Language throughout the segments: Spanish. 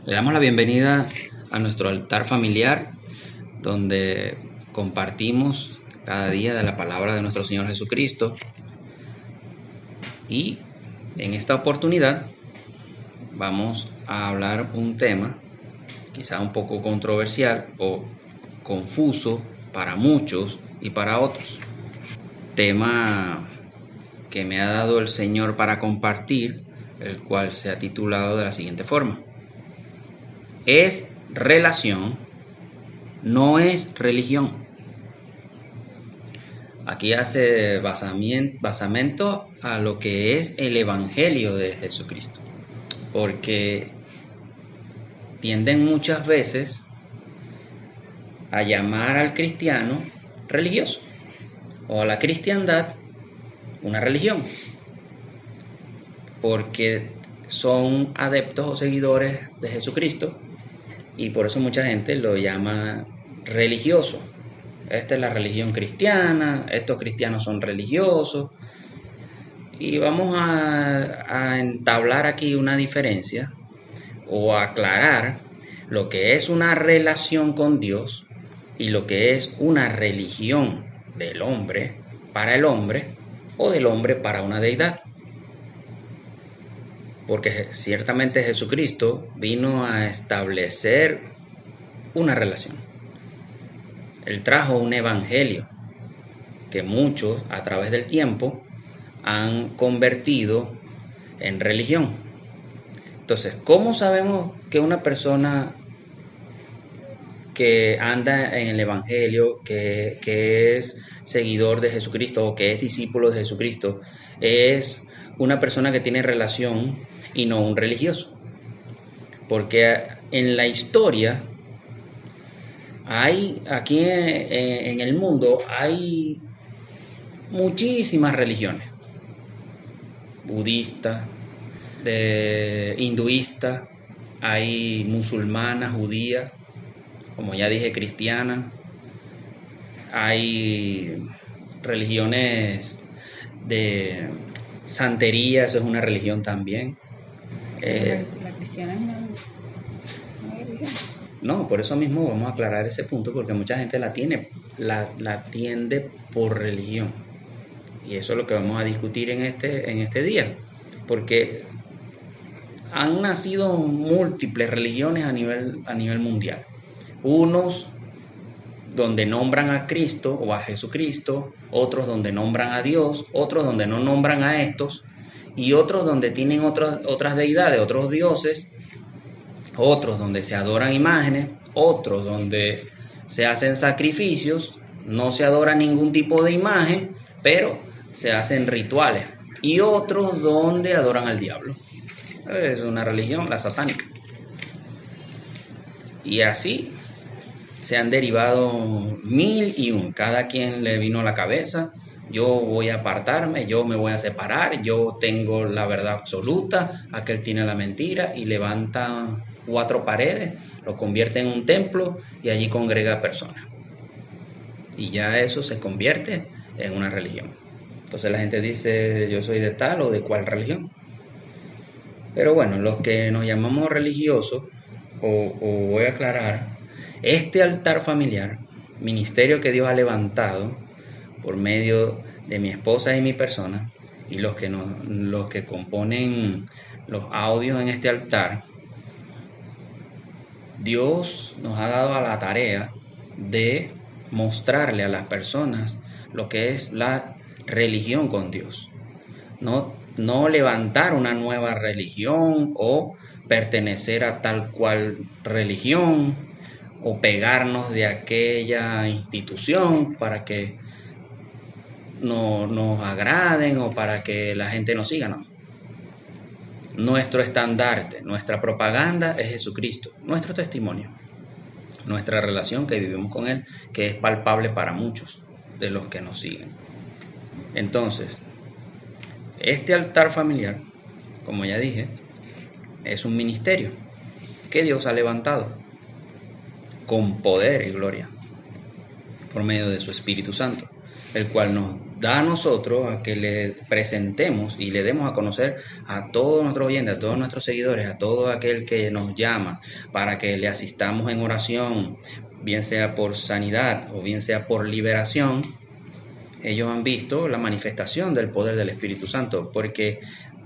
Le damos la bienvenida a nuestro altar familiar, donde compartimos cada día de la palabra de nuestro Señor Jesucristo. Y en esta oportunidad vamos a hablar un tema quizá un poco controversial o confuso para muchos y para otros. Tema que me ha dado el Señor para compartir, el cual se ha titulado de la siguiente forma: es relación, no es religión. Aquí hace basamento a lo que es el Evangelio de Jesucristo, porque tienden muchas veces a llamar al cristiano religioso o a la cristiandad una religión, porque son adeptos o seguidores de Jesucristo, y por eso mucha gente lo llama religioso. Esta es la religión cristiana, estos cristianos son religiosos, y vamos a entablar aquí una diferencia o aclarar lo que es una relación con Dios y lo que es una religión del hombre para el hombre o del hombre para una deidad. Porque ciertamente Jesucristo vino a establecer una relación. Él trajo un evangelio que muchos a través del tiempo han convertido en religión. Entonces, ¿cómo sabemos que una persona que anda en el evangelio, que es seguidor de Jesucristo o que es discípulo de Jesucristo, es una persona que tiene relación y no un religioso? Porque en la historia aquí en el mundo hay muchísimas religiones: budista, hinduista, hay musulmana, judía, como ya dije, cristiana, hay religiones de santería, eso es una religión también. La cristiana es una religión. No, por eso mismo vamos a aclarar ese punto, porque mucha gente la tiende por religión. Y eso es lo que vamos a discutir en este día, porque han nacido múltiples religiones a nivel mundial. Unos donde nombran a Cristo o a Jesucristo, otros donde nombran a Dios, otros donde no nombran a estos, y otros donde tienen otras deidades, otros dioses, otros donde se adoran imágenes, otros donde se hacen sacrificios, no se adora ningún tipo de imagen, pero se hacen rituales, y otros donde adoran al diablo. Es una religión, la satánica. Y así se han derivado 1001, cada quien le vino a la cabeza: yo voy a apartarme, yo me voy a separar, yo tengo la verdad absoluta, aquel tiene la mentira, y levanta 4 paredes, lo convierte en un templo y allí congrega personas. Y ya eso se convierte en una religión. Entonces la gente dice: yo soy de tal o de cual religión. Pero bueno, los que nos llamamos religiosos, o voy a aclarar, este altar familiar, ministerio que Dios ha levantado por medio de mi esposa y mi persona, y los que componen los audios en este altar, Dios nos ha dado a la tarea de mostrarle a las personas lo que es la religión con Dios. No levantar una nueva religión o pertenecer a tal cual religión o pegarnos de aquella institución para que nos agraden o para que la gente nos siga. No. Nuestro estandarte, nuestra propaganda es Jesucristo, nuestro testimonio, nuestra relación que vivimos con Él, que es palpable para muchos de los que nos siguen. Entonces, este altar familiar, como ya dije, es un ministerio que Dios ha levantado con poder y gloria por medio de su Espíritu Santo, el cual nos da a nosotros a que le presentemos y le demos a conocer a todos nuestros oyentes, a todos nuestros seguidores, a todo aquel que nos llama para que le asistamos en oración, bien sea por sanidad o bien sea por liberación, ellos han visto la manifestación del poder del Espíritu Santo, porque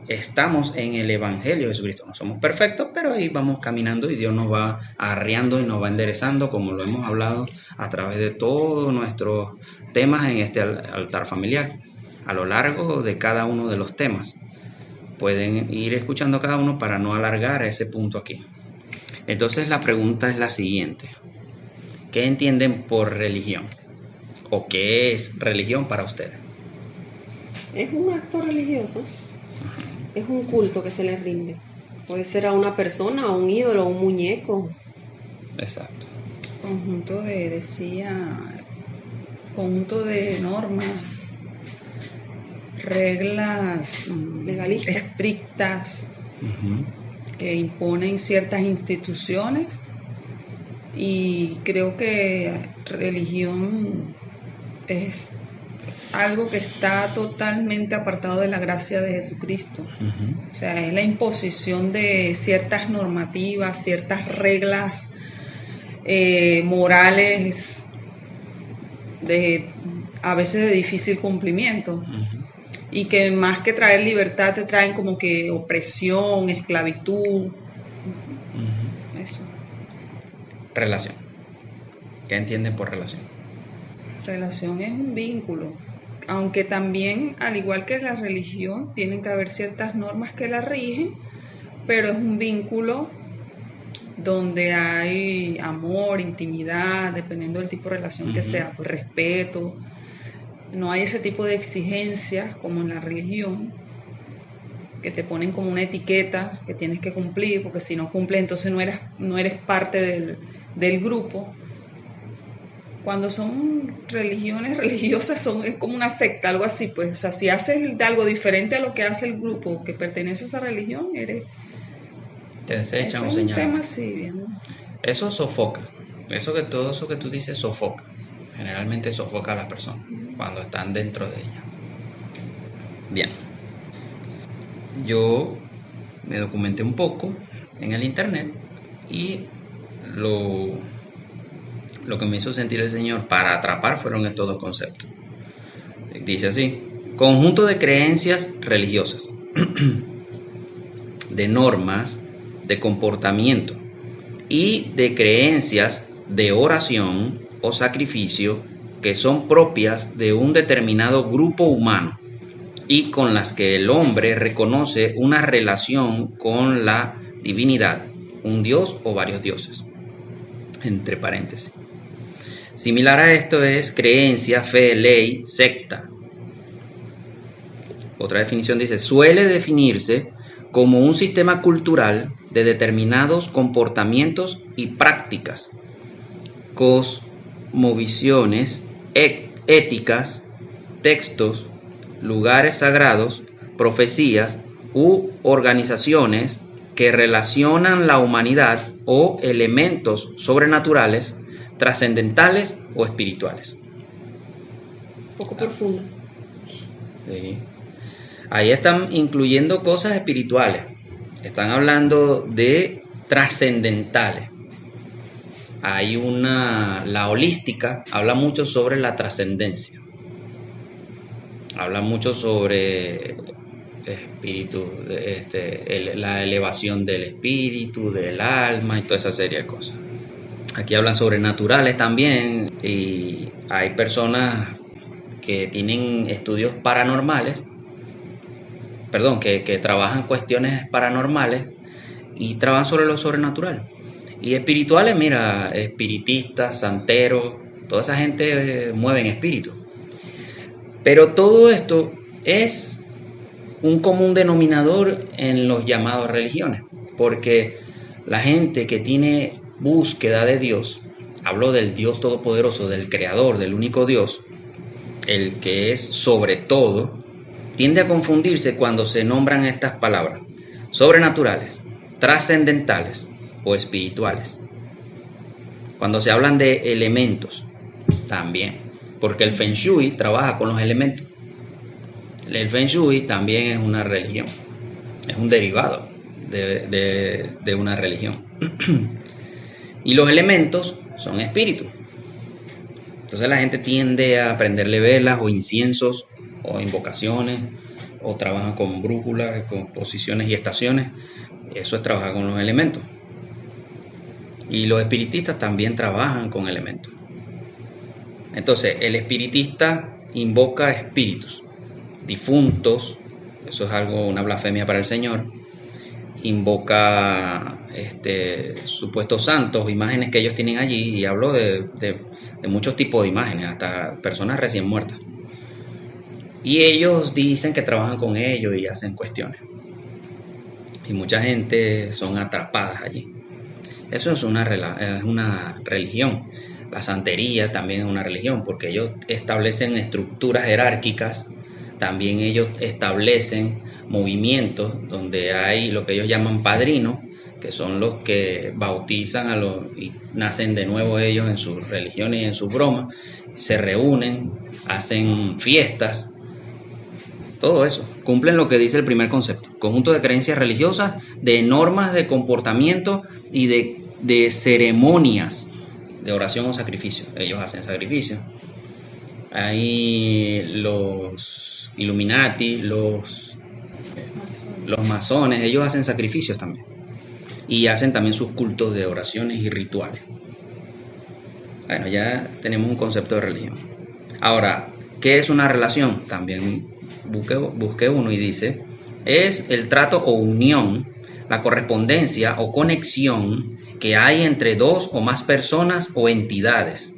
estamos en el Evangelio de Jesucristo. No somos perfectos, pero ahí vamos caminando y Dios nos va arreando y nos va enderezando, como lo hemos hablado a través de todos nuestros temas en este altar familiar. A lo largo de cada uno de los temas pueden ir escuchando cada uno para no alargar ese punto aquí. Entonces la pregunta es la siguiente: ¿qué entienden por religión? ¿O qué es religión para ustedes? Es un acto religioso. Es un culto que se le rinde. Puede ser a una persona, a un ídolo, a un muñeco. Exacto. Conjunto de normas, reglas Legalistas. estrictas que imponen ciertas instituciones, y creo que religión es algo que está totalmente apartado de la gracia de Jesucristo. O sea, es la imposición de ciertas normativas, ciertas reglas morales, a veces de difícil cumplimiento, y que más que traer libertad te traen como que opresión, esclavitud. Eso. Relación. ¿Qué entienden por relación? Relación es un vínculo, aunque también, al igual que la religión, tienen que haber ciertas normas que la rigen, pero es un vínculo donde hay amor, intimidad, dependiendo del tipo de relación que sea, pues respeto. No hay ese tipo de exigencias como en la religión, que te ponen como una etiqueta que tienes que cumplir, porque si no cumples entonces no eres parte del grupo. Cuando son religiones religiosas es como una secta, algo así, pues. O sea, si haces algo diferente a lo que hace el grupo que pertenece a esa religión, te desechan o es un señalan. tema así, bien. Eso sofoca. Todo eso que tú dices sofoca. Generalmente sofoca a las personas cuando están dentro de ella. Bien. Yo me documenté un poco en el internet y lo que me hizo sentir el Señor para atrapar fueron estos dos conceptos. Dice así: conjunto de creencias religiosas, de normas, de comportamiento y de creencias de oración o sacrificio que son propias de un determinado grupo humano y con las que el hombre reconoce una relación con la divinidad, un dios o varios dioses. Entre paréntesis. Similar a esto es creencia, fe, ley, secta. Otra definición dice: suele definirse como un sistema cultural de determinados comportamientos y prácticas, cosmovisiones, éticas, textos, lugares sagrados, profecías u organizaciones que relacionan la humanidad o elementos sobrenaturales, trascendentales o espirituales. Poco profunda. Sí. Ahí están incluyendo cosas espirituales, están hablando de trascendentales. Hay la holística habla mucho sobre la trascendencia, habla mucho sobre espíritu, la elevación del espíritu, del alma y toda esa serie de cosas. Aquí hablan sobre naturales también, y hay personas que tienen estudios paranormales, que trabajan cuestiones paranormales y trabajan sobre lo sobrenatural. Y espirituales, mira, espiritistas, santeros, toda esa gente mueven espíritu. Pero todo esto es un común denominador en los llamados religiones, porque la gente que tiene búsqueda de Dios, hablo del Dios todopoderoso, del creador, del único Dios, el que es sobre todo, tiende a confundirse cuando se nombran estas palabras: sobrenaturales, trascendentales o espirituales. Cuando se hablan de elementos, también, porque el Feng Shui trabaja con los elementos. El Feng Shui también es una religión. es un derivado de una religión. Y los elementos son espíritus. Entonces la gente tiende a prenderle velas o inciensos o invocaciones, o trabajan con brújulas, con posiciones y estaciones. Eso es trabajar con los elementos. Y los espiritistas también trabajan con elementos. Entonces el espiritista invoca espíritus, difuntos, eso es una blasfemia para el Señor. Invoca supuestos santos, imágenes que ellos tienen allí, y hablo de muchos tipos de imágenes, hasta personas recién muertas. Y ellos dicen que trabajan con ellos y hacen cuestiones. Y mucha gente son atrapadas allí. Eso es una religión. La santería también es una religión, porque ellos establecen estructuras jerárquicas, también ellos establecen movimientos donde hay lo que ellos llaman padrinos, que son los que bautizan y nacen de nuevo ellos en sus religiones y en sus bromas, se reúnen, hacen fiestas, todo eso. Cumplen lo que dice el primer concepto: conjunto de creencias religiosas, de normas de comportamiento y de ceremonias de oración o sacrificio. Ellos hacen sacrificios. Hay los Illuminati, los masones, ellos hacen sacrificios también. Y hacen también sus cultos de oraciones y rituales. Bueno, ya tenemos un concepto de religión. Ahora, ¿qué es una relación? También busqué uno y dice: es el trato o unión, la correspondencia o conexión que hay entre dos o más personas o entidades.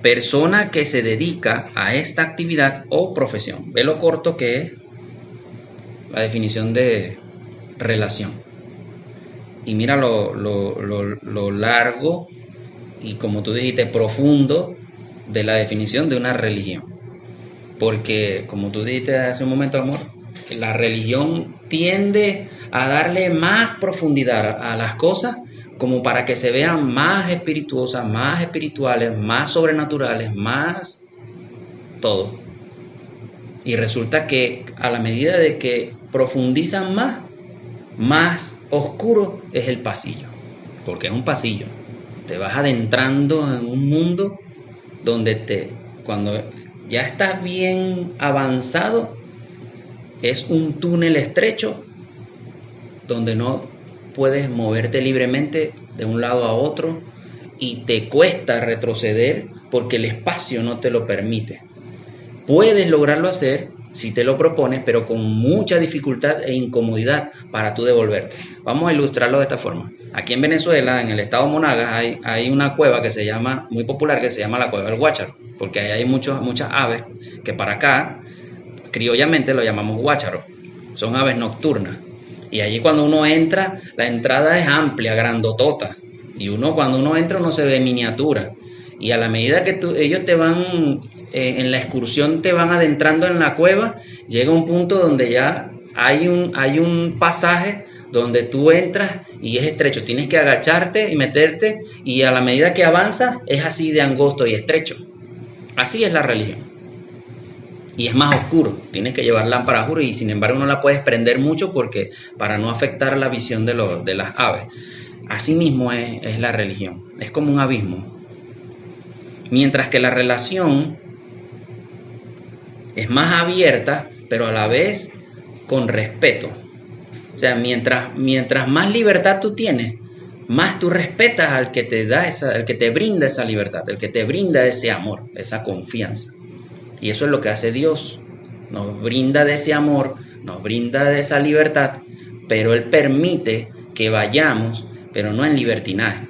Persona que se dedica a esta actividad o profesión. Ve lo corto que es la definición de relación. Y mira lo largo y, como tú dijiste, profundo de la definición de una religión. Porque, como tú dijiste hace un momento, amor, la religión tiende a darle más profundidad a las cosas, como para que se vean más espirituosas, más espirituales, más sobrenaturales, más todo. Y resulta que a la medida de que profundizan más oscuro es el pasillo. Porque es un pasillo. Te vas adentrando en un mundo donde cuando ya estás bien avanzado, es un túnel estrecho donde no puedes moverte libremente de un lado a otro y te cuesta retroceder porque el espacio no te lo permite. Puedes lograrlo hacer si te lo propones, pero con mucha dificultad e incomodidad para tú devolverte. Vamos a ilustrarlo de esta forma. Aquí en Venezuela, en el estado Monagas, hay una cueva que se llama, muy popular, que se llama la Cueva del Guácharo, porque ahí hay muchas aves que para acá, criollamente, lo llamamos guácharo. Son aves nocturnas. Y allí, cuando uno entra, la entrada es amplia, grandotota. Y cuando uno entra, uno se ve miniatura. Y a la medida que ellos te van, en la excursión te van adentrando en la cueva, llega un punto donde ya hay un pasaje donde tú entras y es estrecho. Tienes que agacharte y meterte, y a la medida que avanzas es así de angosto y estrecho. Así es la religión. Y es más oscuro, tienes que llevar lámpara, juro, y sin embargo no la puedes prender mucho para no afectar la visión de las aves. Así mismo es la religión, es como un abismo. Mientras que la relación es más abierta, pero a la vez con respeto. O sea, mientras más libertad tú tienes, más tú respetas al que te da al que te brinda esa libertad, el que te brinda ese amor, esa confianza. Y eso es lo que hace Dios. Nos brinda de ese amor, nos brinda de esa libertad, pero Él permite que vayamos, pero no en libertinaje.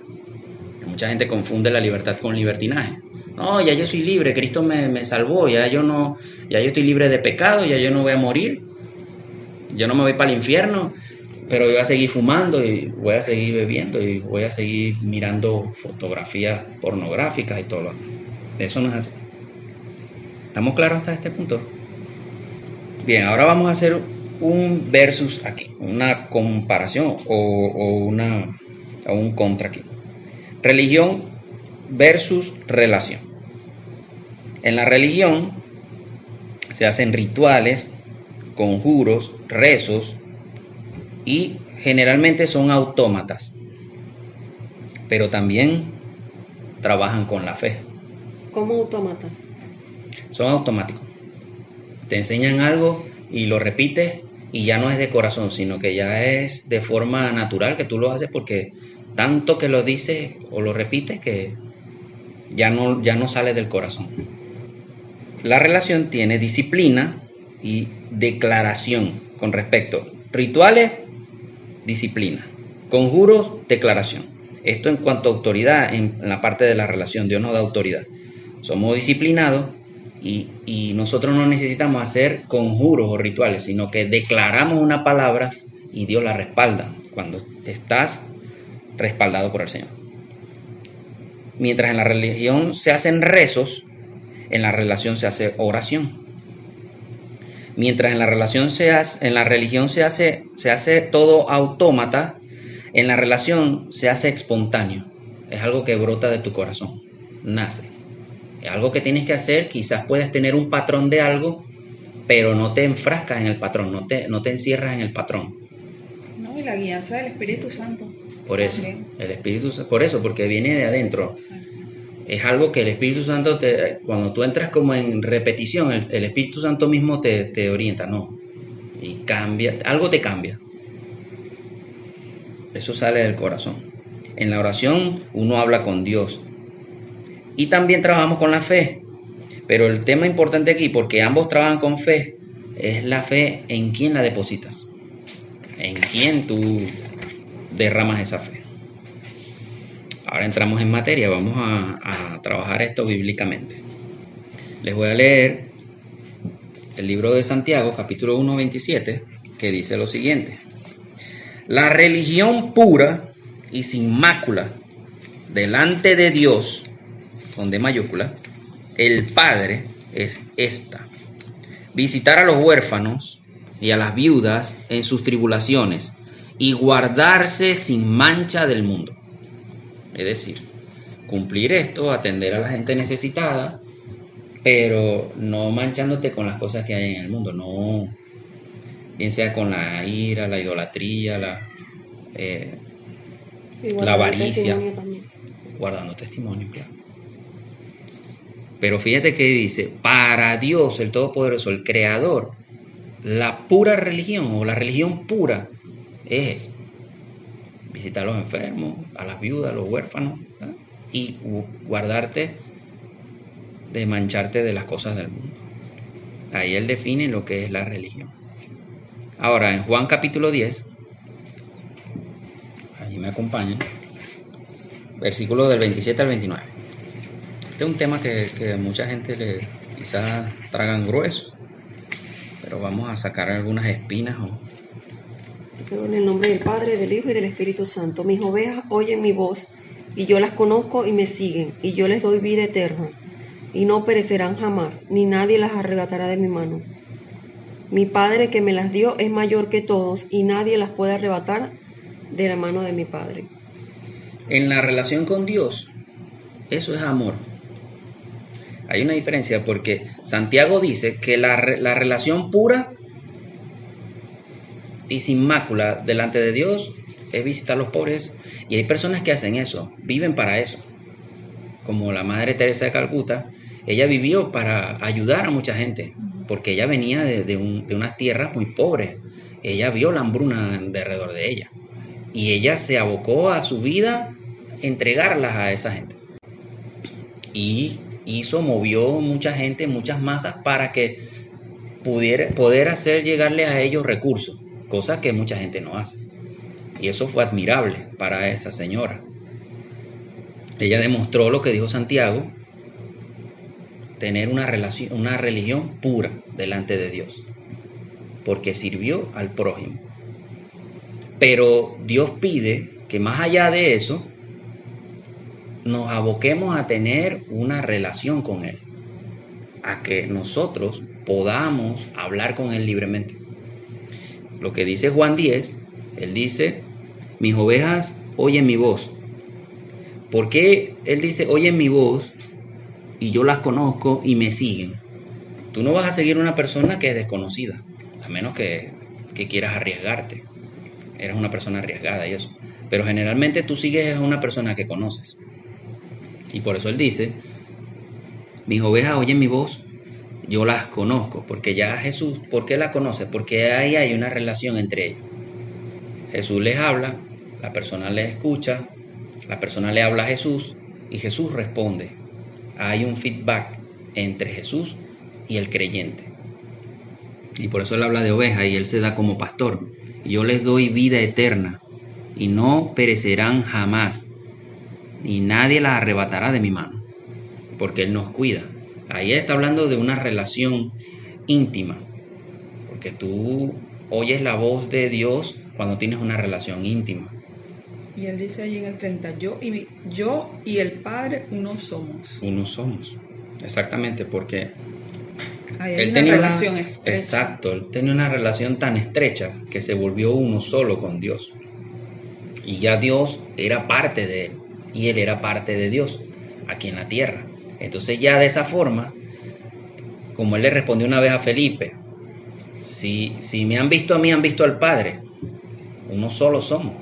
Mucha gente confunde la libertad con libertinaje. No, ya yo soy libre, Cristo me salvó, ya yo estoy libre de pecado, ya yo no voy a morir, yo no me voy para el infierno, pero voy a seguir fumando y voy a seguir bebiendo y voy a seguir mirando fotografías pornográficas y todo lo demás. Eso no es así. ¿Estamos claros hasta este punto? Bien, ahora vamos a hacer un versus aquí, una comparación o un contra aquí. Religión versus relación. En la religión se hacen rituales, conjuros, rezos, y generalmente son autómatas, pero también trabajan con la fe. ¿Cómo autómatas? Son automáticos. Te enseñan algo y lo repites y ya no es de corazón, sino que ya es de forma natural, que tú lo haces porque tanto que lo dices o lo repites que ya no sale del corazón. La relación tiene disciplina y declaración con respecto. Rituales, disciplina. Conjuros, declaración. Esto en cuanto a autoridad, en la parte de la relación, Dios nos da autoridad. Somos disciplinados y nosotros no necesitamos hacer conjuros o rituales, sino que declaramos una palabra y Dios la respalda cuando estás respaldado por el Señor. Mientras en la religión se hacen rezos, en la relación se hace oración. Mientras en la religión se hace todo autómata, en la relación se hace espontáneo. Es algo que brota de tu corazón, nace. Es algo que tienes que hacer, quizás puedes tener un patrón de algo, pero no te enfrascas en el patrón, no te encierras en el patrón. No, y la guianza del Espíritu Santo. Por eso, También. porque viene de adentro. Exacto. Es algo que el Espíritu Santo, cuando tú entras como en repetición, el Espíritu Santo mismo te orienta, ¿no? Y cambia, algo te cambia. Eso sale del corazón. En la oración uno habla con Dios. Y también trabajamos con la fe. Pero el tema importante aquí, porque ambos trabajan con fe, es la fe en quién la depositas. En quién tú derramas esa fe. Ahora entramos en materia, vamos a trabajar esto bíblicamente. Les voy a leer el libro de Santiago, capítulo 1, 27, que dice lo siguiente. La religión pura y sin mácula delante de Dios, con D mayúscula, el Padre, es esta: visitar a los huérfanos y a las viudas en sus tribulaciones y guardarse sin mancha del mundo. Es decir, cumplir esto, atender a la gente necesitada, pero no manchándote con las cosas que hay en el mundo, no, bien sea con la ira, la idolatría, la avaricia, guardando testimonio, claro. Pero fíjate que dice, para Dios, el Todopoderoso, el Creador, la pura religión o la religión pura es visitar a los enfermos, a las viudas, a los huérfanos, ¿verdad? Y guardarte de mancharte de las cosas del mundo. Ahí él define lo que es la religión. Ahora, en Juan capítulo 10, allí me acompañan, versículos del 27 al 29. Este es un tema que mucha gente quizás tragan grueso, pero vamos a sacar algunas espinas. En el nombre del Padre, del Hijo y del Espíritu Santo. Mis ovejas oyen mi voz, y yo las conozco y me siguen, y yo les doy vida eterna, y no perecerán jamás, ni nadie las arrebatará de mi mano. Mi Padre que me las dio es mayor que todos, y nadie las puede arrebatar de la mano de mi Padre. En la relación con Dios, eso es amor. Hay una diferencia porque Santiago dice que la relación pura y sin mácula delante de Dios es visitar a los pobres, y hay personas que hacen eso, viven para eso, como la Madre Teresa de Calcuta. Ella vivió para ayudar a mucha gente, porque ella venía de unas tierras muy pobres. Ella vio la hambruna alrededor de ella, y ella se abocó a su vida entregarlas a esa gente, y movió mucha gente, muchas masas, para que poder hacer llegarle a ellos recursos, cosa que mucha gente no hace. Y eso fue admirable para esa señora. Ella demostró lo que dijo Santiago, tener una religión pura delante de Dios, porque sirvió al prójimo. Pero Dios pide que más allá de eso, nos aboquemos a tener una relación con Él, a que nosotros podamos hablar con Él libremente. Lo que dice Juan 10, Él dice, mis ovejas oyen mi voz. ¿Por qué Él dice, oyen mi voz y yo las conozco y me siguen? Tú no vas a seguir a una persona que es desconocida, a menos que quieras arriesgarte. eras una persona arriesgada y eso. Pero generalmente tú sigues a una persona que conoces. Y por eso él dice, mis ovejas oyen mi voz, yo las conozco. Porque ya Jesús, ¿por qué la conoce? Porque ahí hay una relación entre ellos. Jesús les habla, la persona les escucha, la persona le habla a Jesús y Jesús responde. Hay un feedback entre Jesús y el creyente. Y por eso él habla de ovejas y él se da como pastor. Yo les doy vida eterna y no perecerán jamás, y nadie las arrebatará de mi mano, porque él nos cuida. Ahí está hablando de una relación íntima, porque tú oyes la voz de Dios cuando tienes una relación íntima. Y él dice allí en el 30, yo y el Padre uno somos. Uno somos, exactamente, porque Ahí hay él una tenía relación estrecha. Exacto, él tenía una relación tan estrecha que se volvió uno solo con Dios. Y ya Dios era parte de él y él era parte de Dios aquí en la tierra. Entonces ya de esa forma, como él le respondió una vez a Felipe, si me han visto a mí, han visto al Padre. Uno solo somos.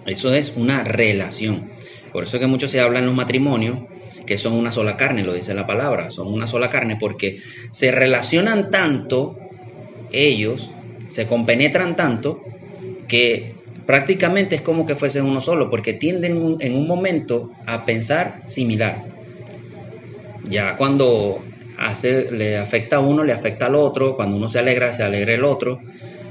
Eso es una relación. Por eso es que mucho se habla en los matrimonios que son una sola carne, lo dice la palabra, son una sola carne porque se relacionan tanto, ellos se compenetran tanto que prácticamente es como que fuesen uno solo, porque tienden en un momento a pensar similar. Ya cuando le afecta a uno, le afecta al otro, cuando uno se alegra el otro,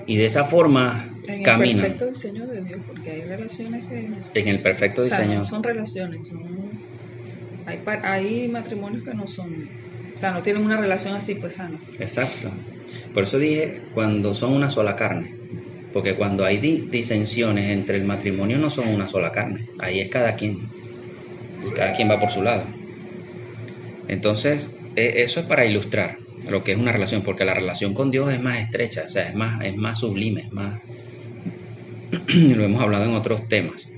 y de esa forma en caminan. En el perfecto diseño de Dios, porque hay relaciones que... En el perfecto diseño. O sea, no son relaciones, hay matrimonios que no son... O sea, no tienen una relación así, pues sana. Exacto. Por eso dije, cuando son una sola carne. Porque cuando hay disensiones entre el matrimonio no son una sola carne. Ahí es cada quien. Y cada quien va por su lado. Entonces, eso es para ilustrar lo que es una relación. Porque la relación con Dios es más estrecha. O sea, es más sublime. Es más... Lo hemos hablado en otros temas.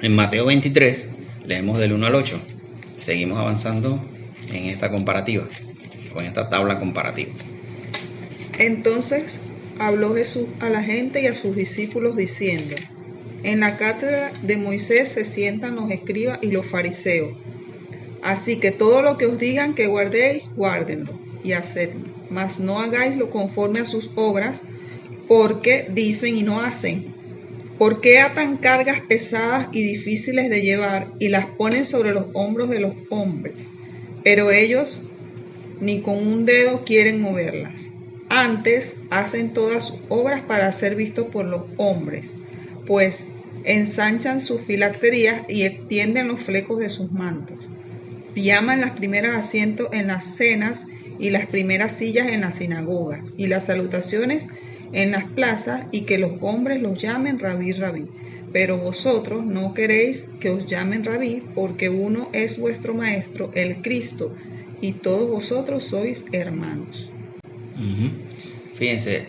En Mateo 23, leemos del 1 al 8. Seguimos avanzando en esta comparativa. Con esta tabla comparativa. Entonces habló Jesús a la gente y a sus discípulos diciendo, en la cátedra de Moisés se sientan los escribas y los fariseos. Así que todo lo que os digan que guardéis, guárdenlo y hacedlo. Mas no hagáis lo conforme a sus obras, porque dicen y no hacen. ¿Por qué atan cargas pesadas y difíciles de llevar y las ponen sobre los hombros de los hombres? Pero ellos ni con un dedo quieren moverlas. Antes hacen todas sus obras para ser vistos por los hombres, pues ensanchan sus filacterías y extienden los flecos de sus mantos. Llaman las primeras asientos en las cenas y las primeras sillas en las sinagogas y las salutaciones en las plazas y que los hombres los llamen rabí, rabí. Pero vosotros no queréis que os llamen rabí, porque uno es vuestro maestro, el Cristo, y todos vosotros sois hermanos. Fíjense,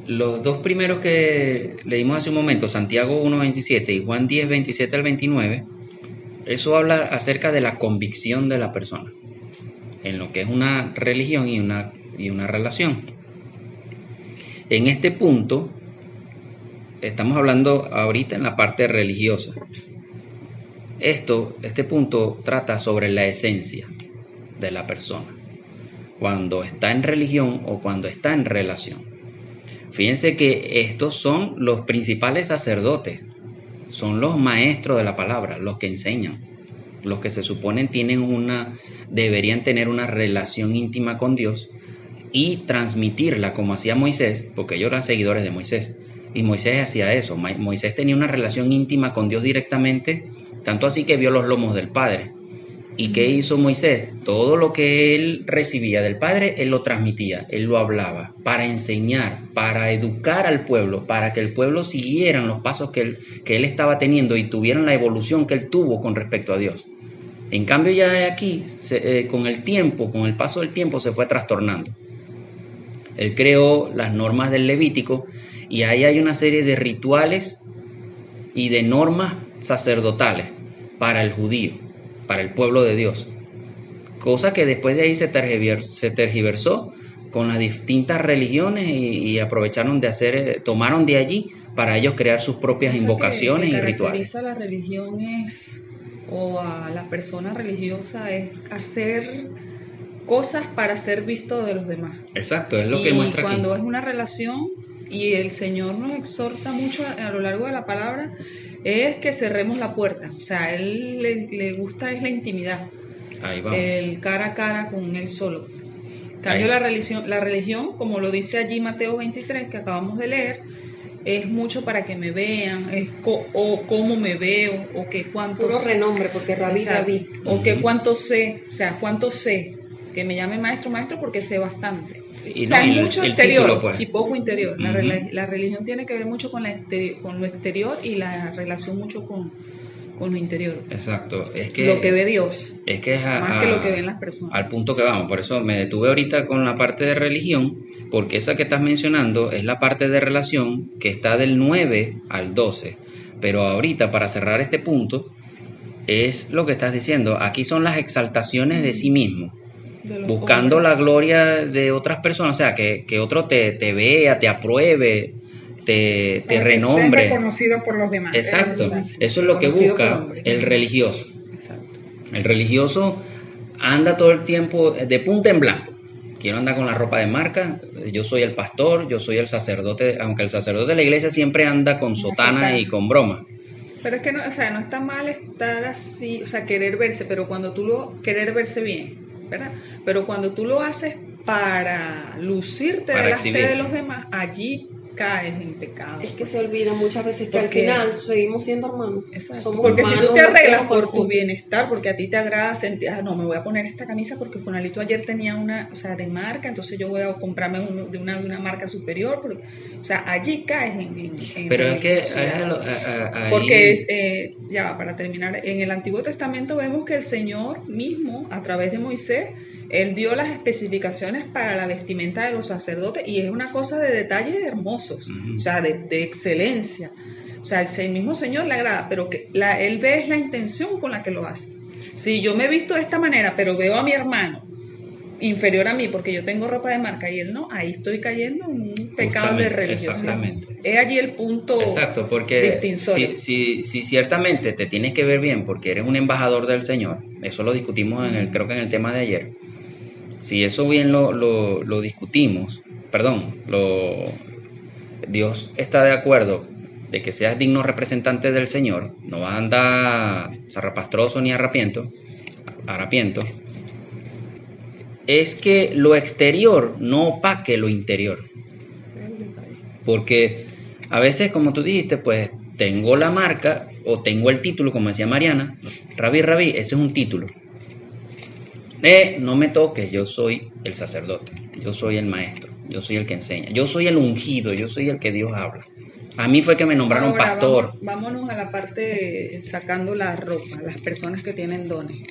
los dos primeros que leímos hace un momento, Santiago 1:27 y Juan 10:27 al 29, eso habla acerca de la convicción de la persona, en lo que es una religión y una relación. En este punto, estamos hablando ahorita en la parte religiosa. Este punto trata sobre la esencia de la persona, cuando está en religión o cuando está en relación. Fíjense que estos son los principales sacerdotes, son los maestros de la palabra, los que enseñan, los que se suponen deberían tener una relación íntima con Dios y transmitirla como hacía Moisés, porque ellos eran seguidores de Moisés, y Moisés hacía eso. Moisés tenía una relación íntima con Dios directamente, tanto así que vio los lomos del Padre. ¿Y qué hizo Moisés? Todo lo que él recibía del Padre, él lo transmitía, él lo hablaba, para enseñar, para educar al pueblo, para que el pueblo siguieran los pasos que él estaba teniendo y tuvieran la evolución que él tuvo con respecto a Dios. En cambio ya aquí, con el paso del tiempo se fue trastornando. Él creó las normas del Levítico y ahí hay una serie de rituales y de normas sacerdotales para el judío, para el pueblo de Dios. Cosa que después de ahí se tergiversó con las distintas religiones y aprovecharon de tomaron de allí para ellos crear sus propias invocaciones que y rituales. caracteriza a la religión o a la persona religiosa es hacer cosas para ser visto de los demás. Exacto, es lo que muestra aquí. Y cuando es una relación, y el Señor nos exhorta mucho a lo largo de la palabra, es que cerremos la puerta. O sea, a Él le gusta es la intimidad. Ahí vamos. El cara a cara con Él solo. En cambio, la religión, como lo dice allí Mateo 23, que acabamos de leer, es mucho para que me vean, o cómo me veo, o que cuánto... Puro renombre, porque rabí. O que cuánto sé, o sea, cuánto sé. Que me llame maestro, porque sé bastante. Y o sea, no, mucho el exterior título, pues. y poco interior. Uh-huh. La religión tiene que ver mucho con lo exterior y la relación mucho con lo interior. Exacto. Es que, lo que ve Dios. Es que más que lo que ven las personas. Al punto que vamos. Por eso me detuve ahorita con la parte de religión, porque esa que estás mencionando es la parte de relación que está del 9 al 12. Pero ahorita, para cerrar este punto, es lo que estás diciendo. Aquí son las exaltaciones de sí mismo. Buscando hombres. La gloria de otras personas, o sea, que otro te vea, te apruebe, te renombre. Ser reconocido por los demás. Exacto, eso es lo que busca el religioso. Exacto. El religioso anda todo el tiempo de punta en blanco. Quiero andar con la ropa de marca, yo soy el pastor, yo soy el sacerdote, aunque el sacerdote de la iglesia siempre anda con sotana y con broma. Pero es que no, o sea, no está mal estar así, o sea, querer verse, pero cuando querer verse bien, ¿verdad? Pero cuando tú lo haces para lucirte delante de los demás, allí caes en pecado. Es que se olvida muchas veces que al final seguimos siendo hermanos. Somos porque hermanos, si tú te arreglas por tu bienestar, porque a ti te agrada sentir, no, me voy a poner esta camisa porque Funalito ayer tenía una, o sea, de marca, entonces yo voy a comprarme de una marca superior, porque, o sea, allí caes en pero es que porque ya para terminar, en el Antiguo Testamento vemos que el Señor mismo, a través de Moisés, Él dio las especificaciones para la vestimenta de los sacerdotes y es una cosa de detalles hermosos, o sea, de excelencia. O sea, el mismo Señor le agrada, pero que Él ve es la intención con la que lo hace. Si yo me he visto de esta manera, pero veo a mi hermano inferior a mí porque yo tengo ropa de marca y él no, ahí estoy cayendo en un pecado de religiosidad. Es allí el punto. Exacto, porque distinsorio. Si ciertamente te tienes que ver bien porque eres un embajador del Señor, eso lo discutimos creo que en el tema de ayer. Si eso bien lo discutimos, Dios está de acuerdo de que seas digno representante del Señor, no vas a andar zarrapastroso ni harapiento, es que lo exterior no opaque lo interior. Porque a veces, como tú dijiste, pues tengo la marca o tengo el título, como decía Mariana, Rabí, ese es un título. No me toques, yo soy el sacerdote, yo soy el maestro, yo soy el que enseña, yo soy el ungido, yo soy el que Dios habla. A mí fue que me nombraron pastor. Vámonos a la parte sacando la ropa, las personas que tienen dones.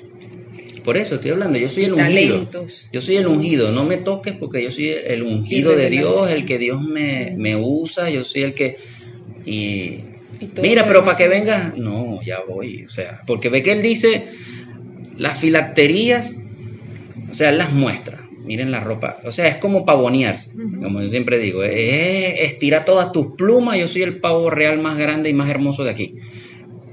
Por eso estoy hablando, yo soy el ungido. Talentos. Yo soy el ungido, no me toques porque yo soy el ungido de Dios, el que Dios me usa, yo soy el que... Y mira, pero para que venga, no, ya voy, o sea, porque ve que él dice, las filacterías, o sea, él las muestra, miren la ropa, o sea, es como pavonearse, como yo siempre digo, estira todas tus plumas, yo soy el pavo real más grande y más hermoso de aquí,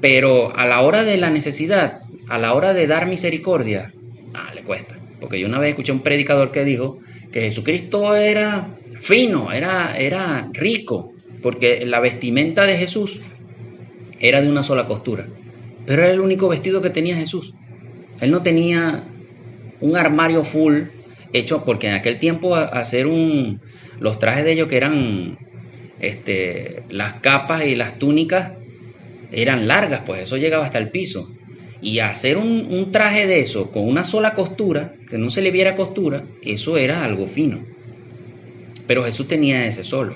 pero a la hora de la necesidad, a la hora de dar misericordia, le cuesta, porque yo una vez escuché a un predicador que dijo que Jesucristo era fino, era rico, porque la vestimenta de Jesús era de una sola costura, pero era el único vestido que tenía Jesús. Él no tenía un armario full hecho, porque en aquel tiempo hacer los trajes de ellos que eran las capas y las túnicas eran largas, pues eso llegaba hasta el piso. Y hacer un traje de eso con una sola costura, que no se le viera costura, eso era algo fino. Pero Jesús tenía ese solo.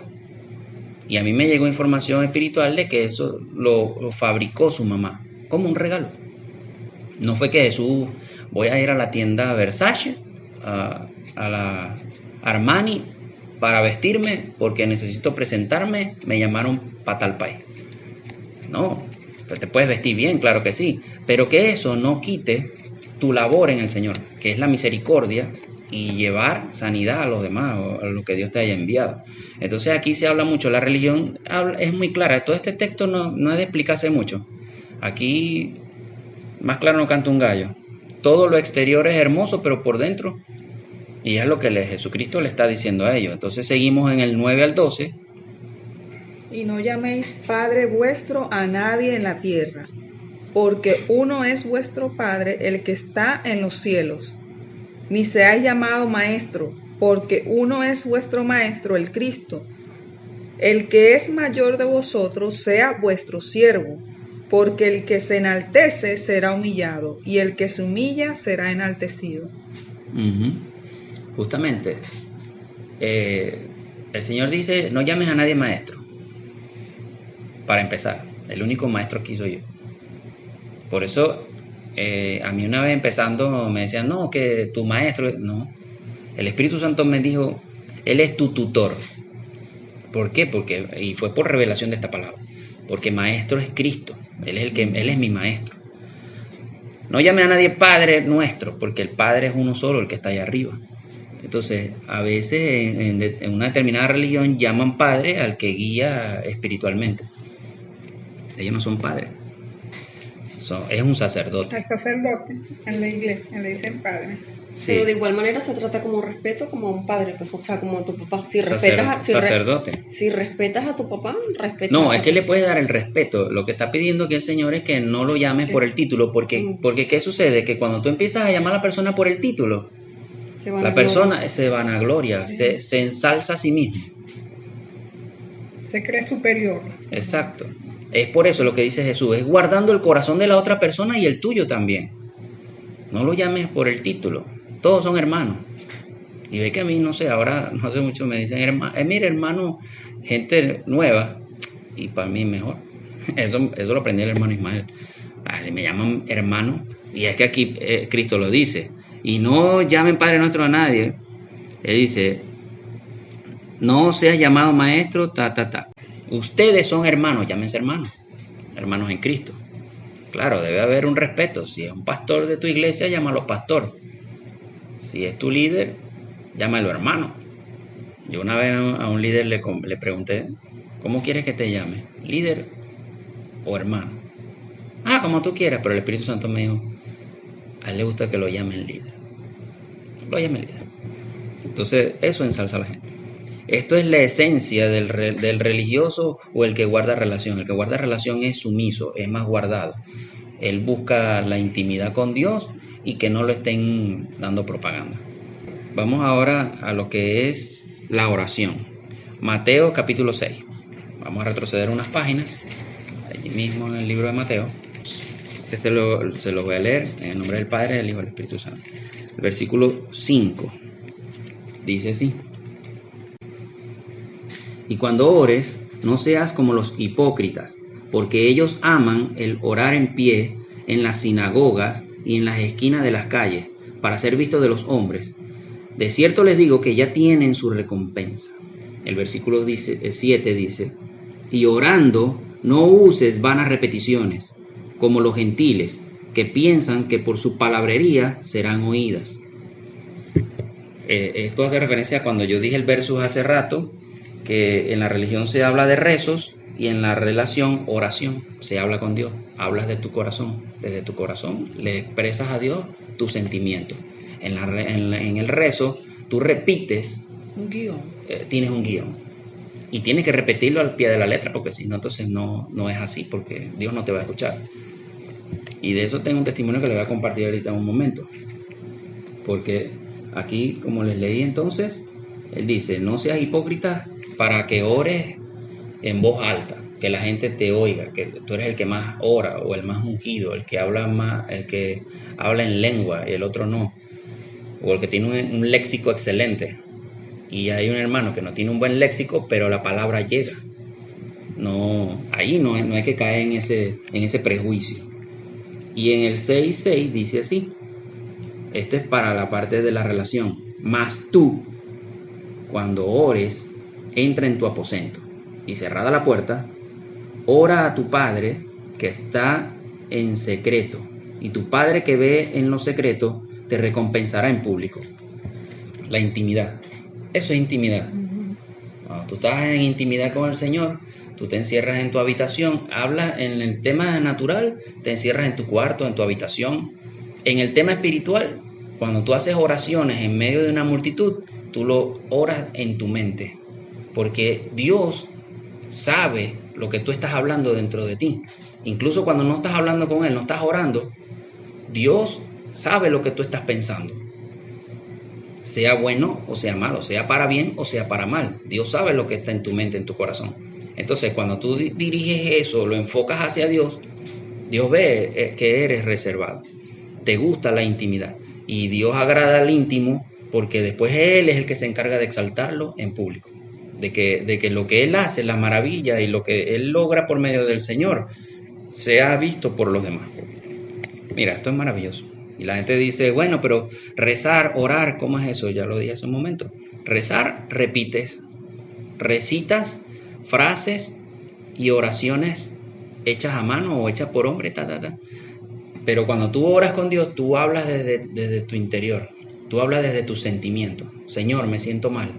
Y a mí me llegó información espiritual de que eso lo fabricó su mamá, como un regalo. No fue que Jesús, voy a ir a la tienda Versace, a la Armani, para vestirme, porque necesito presentarme, me llamaron para tal país. No, te puedes vestir bien, claro que sí, pero que eso no quite tu labor en el Señor, que es la misericordia y llevar sanidad a los demás o a lo que Dios te haya enviado. Entonces aquí se habla mucho, la religión es muy clara, todo este texto no es de explicarse mucho. Aquí más claro no canta un gallo. Todo lo exterior es hermoso, pero por dentro, y es lo que Jesucristo le está diciendo a ellos. Entonces seguimos en el 9 al 12. Y no llaméis Padre vuestro a nadie en la tierra, porque uno es vuestro Padre, el que está en los cielos. Ni seáis llamado Maestro, porque uno es vuestro Maestro, el Cristo. El que es mayor de vosotros sea vuestro siervo, porque el que se enaltece será humillado, y el que se humilla será enaltecido. Justamente, el Señor dice, no llames a nadie maestro. Para empezar, el único maestro aquí soy yo. Por eso, a mí una vez empezando me decían, no, que tu maestro, no. El Espíritu Santo me dijo, Él es tu tutor. ¿Por qué? Y fue por revelación de esta palabra. Porque maestro es Cristo. Él es mi maestro. No llame a nadie Padre nuestro, porque el Padre es uno solo, el que está allá arriba. Entonces, a veces en una determinada religión llaman Padre al que guía espiritualmente. Ellos no son padres. Es un sacerdote. Al sacerdote, en la iglesia, le dicen Padre. Sí. Pero de igual manera se trata como respeto como a un padre, pues, o sea, como a tu papá. Si respetas, sacerdote. Si respetas a tu papá, respetas No, a es que le puedes dar el respeto. Lo que está pidiendo aquí el Señor es que no lo llames por el título, porque ¿qué sucede? Que cuando tú empiezas a llamar a la persona por el título, la persona se vanagloria, se ensalza a sí misma. Se cree superior. Exacto. Es por eso lo que dice Jesús, es guardando el corazón de la otra persona y el tuyo también. No lo llames por el título. Todos son hermanos. Y ve que a mí, no sé, ahora no hace mucho me dicen, mire hermano, gente nueva, y para mí mejor. Eso lo aprendí el hermano Ismael. Así me llaman hermano, y es que aquí Cristo lo dice. Y no llamen Padre Nuestro a nadie. Él dice, no seas llamado maestro, Ustedes son hermanos, llámense hermanos en Cristo. Claro, debe haber un respeto. Si es un pastor de tu iglesia, llámalo pastor. Si es tu líder, llámalo hermano. Yo una vez a un líder le pregunté, ¿cómo quieres que te llame? ¿Líder o hermano? Como tú quieras, pero el Espíritu Santo me dijo, a él le gusta que lo llamen líder. Lo llamen líder. Entonces, eso ensalza a la gente. Esto es la esencia del religioso o el que guarda relación. El que guarda relación es sumiso, es más guardado. Él busca la intimidad con Dios y que no lo estén dando propaganda. Vamos ahora a lo que es la oración. Mateo capítulo 6. Vamos a retroceder unas páginas, allí mismo en el libro de Mateo. Se lo voy a leer en el nombre del Padre, del Hijo y del Espíritu Santo. El versículo 5 dice así. Y cuando ores, no seas como los hipócritas, porque ellos aman el orar en pie en las sinagogas y en las esquinas de las calles, para ser vistos de los hombres. De cierto les digo que ya tienen su recompensa. El versículo 7 dice, y orando no uses vanas repeticiones, como los gentiles, que piensan que por su palabrería serán oídas. Esto hace referencia a cuando yo dije el verso hace rato, que en la religión se habla de rezos y en la relación oración, se habla con Dios, hablas de tu corazón, desde tu corazón le expresas a Dios tus sentimientos. En el rezo tú repites, Un guión. Tienes un guión y tienes que repetirlo al pie de la letra, porque si no, entonces no es así, porque Dios no te va a escuchar. Y de eso tengo un testimonio que les voy a compartir ahorita en un momento, porque aquí, como les leí entonces, él dice, no seas hipócrita para que ores en voz alta, que la gente te oiga, que tú eres el que más ora o el más ungido, el que habla más, el que habla en lengua y el otro no, o el que tiene un léxico excelente. Y hay un hermano que no tiene un buen léxico, pero la palabra llega. Ahí no hay que caer en ese prejuicio. Y en el 6:6 dice así, esto es para la parte de la relación, mas tú, cuando ores, entra en tu aposento y cerrada la puerta, ora a tu Padre que está en secreto, y tu Padre que ve en lo secreto te recompensará en público. la intimidad. Eso es intimidad. Cuando tú estás en intimidad con el Señor, tú te encierras en tu habitación, hablas en el tema natural, te encierras en tu cuarto, en tu habitación. En el tema espiritual, cuando tú haces oraciones en medio de una multitud, tú lo oras en tu mente, porque Dios sabe lo que tú estás hablando dentro de ti. Incluso cuando no estás hablando con Él, no estás orando, Dios sabe lo que tú estás pensando. Sea bueno o sea malo, sea para bien o sea para mal. Dios sabe lo que está en tu mente, en tu corazón. Entonces, cuando tú diriges eso, lo enfocas hacia Dios, Dios ve que eres reservado. Te gusta la intimidad. Y Dios agrada al íntimo porque después Él es el que se encarga de exaltarlo en público. De que lo que Él hace, la maravilla y lo que Él logra por medio del Señor, sea visto por los demás. Mira, esto es maravilloso. Y la gente dice, bueno, pero rezar, orar, ¿cómo es eso? Ya lo dije hace un momento. Rezar, repites, recitas frases y oraciones hechas a mano o hechas por hombre, Pero cuando tú oras con Dios, tú hablas desde tu interior. Tú hablas desde tus sentimientos. Señor, me siento mal.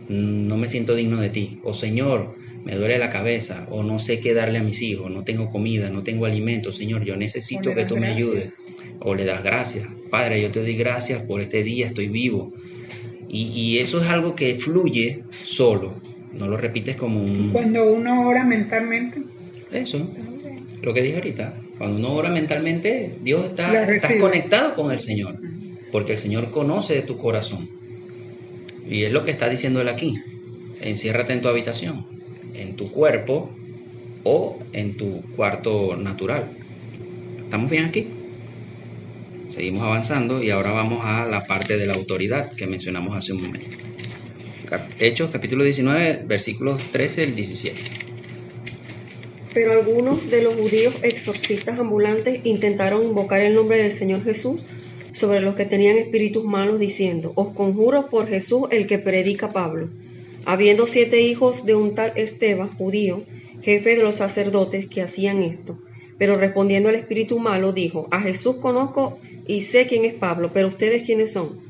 No me siento digno de ti. O Señor, me duele la cabeza. O no sé qué darle a mis hijos. No tengo comida, no tengo alimento. Señor, yo necesito que tú me ayudes. O le das gracias. Padre, yo te doy gracias por este día, estoy vivo. Y eso es algo que fluye solo. No lo repites como un... Cuando uno ora mentalmente. Eso, lo que dije ahorita. Cuando uno ora mentalmente, Dios estás conectado con el Señor. Porque el Señor conoce de tu corazón. Y es lo que está diciendo Él aquí. Enciérrate en tu habitación, en tu cuerpo o en tu cuarto natural. ¿Estamos bien aquí? Seguimos avanzando y ahora vamos a la parte de la autoridad que mencionamos hace un momento. Hechos capítulo 19, versículos 13 al 17. Pero algunos de los judíos exorcistas ambulantes intentaron invocar el nombre del Señor Jesús sobre los que tenían espíritus malos, diciendo: os conjuro por Jesús el que predica Pablo. Habiendo 7 hijos de un tal Esteban, judío, jefe de los sacerdotes, que hacían esto. Pero respondiendo el espíritu malo, dijo: a Jesús conozco y sé quién es Pablo, pero ustedes quiénes son.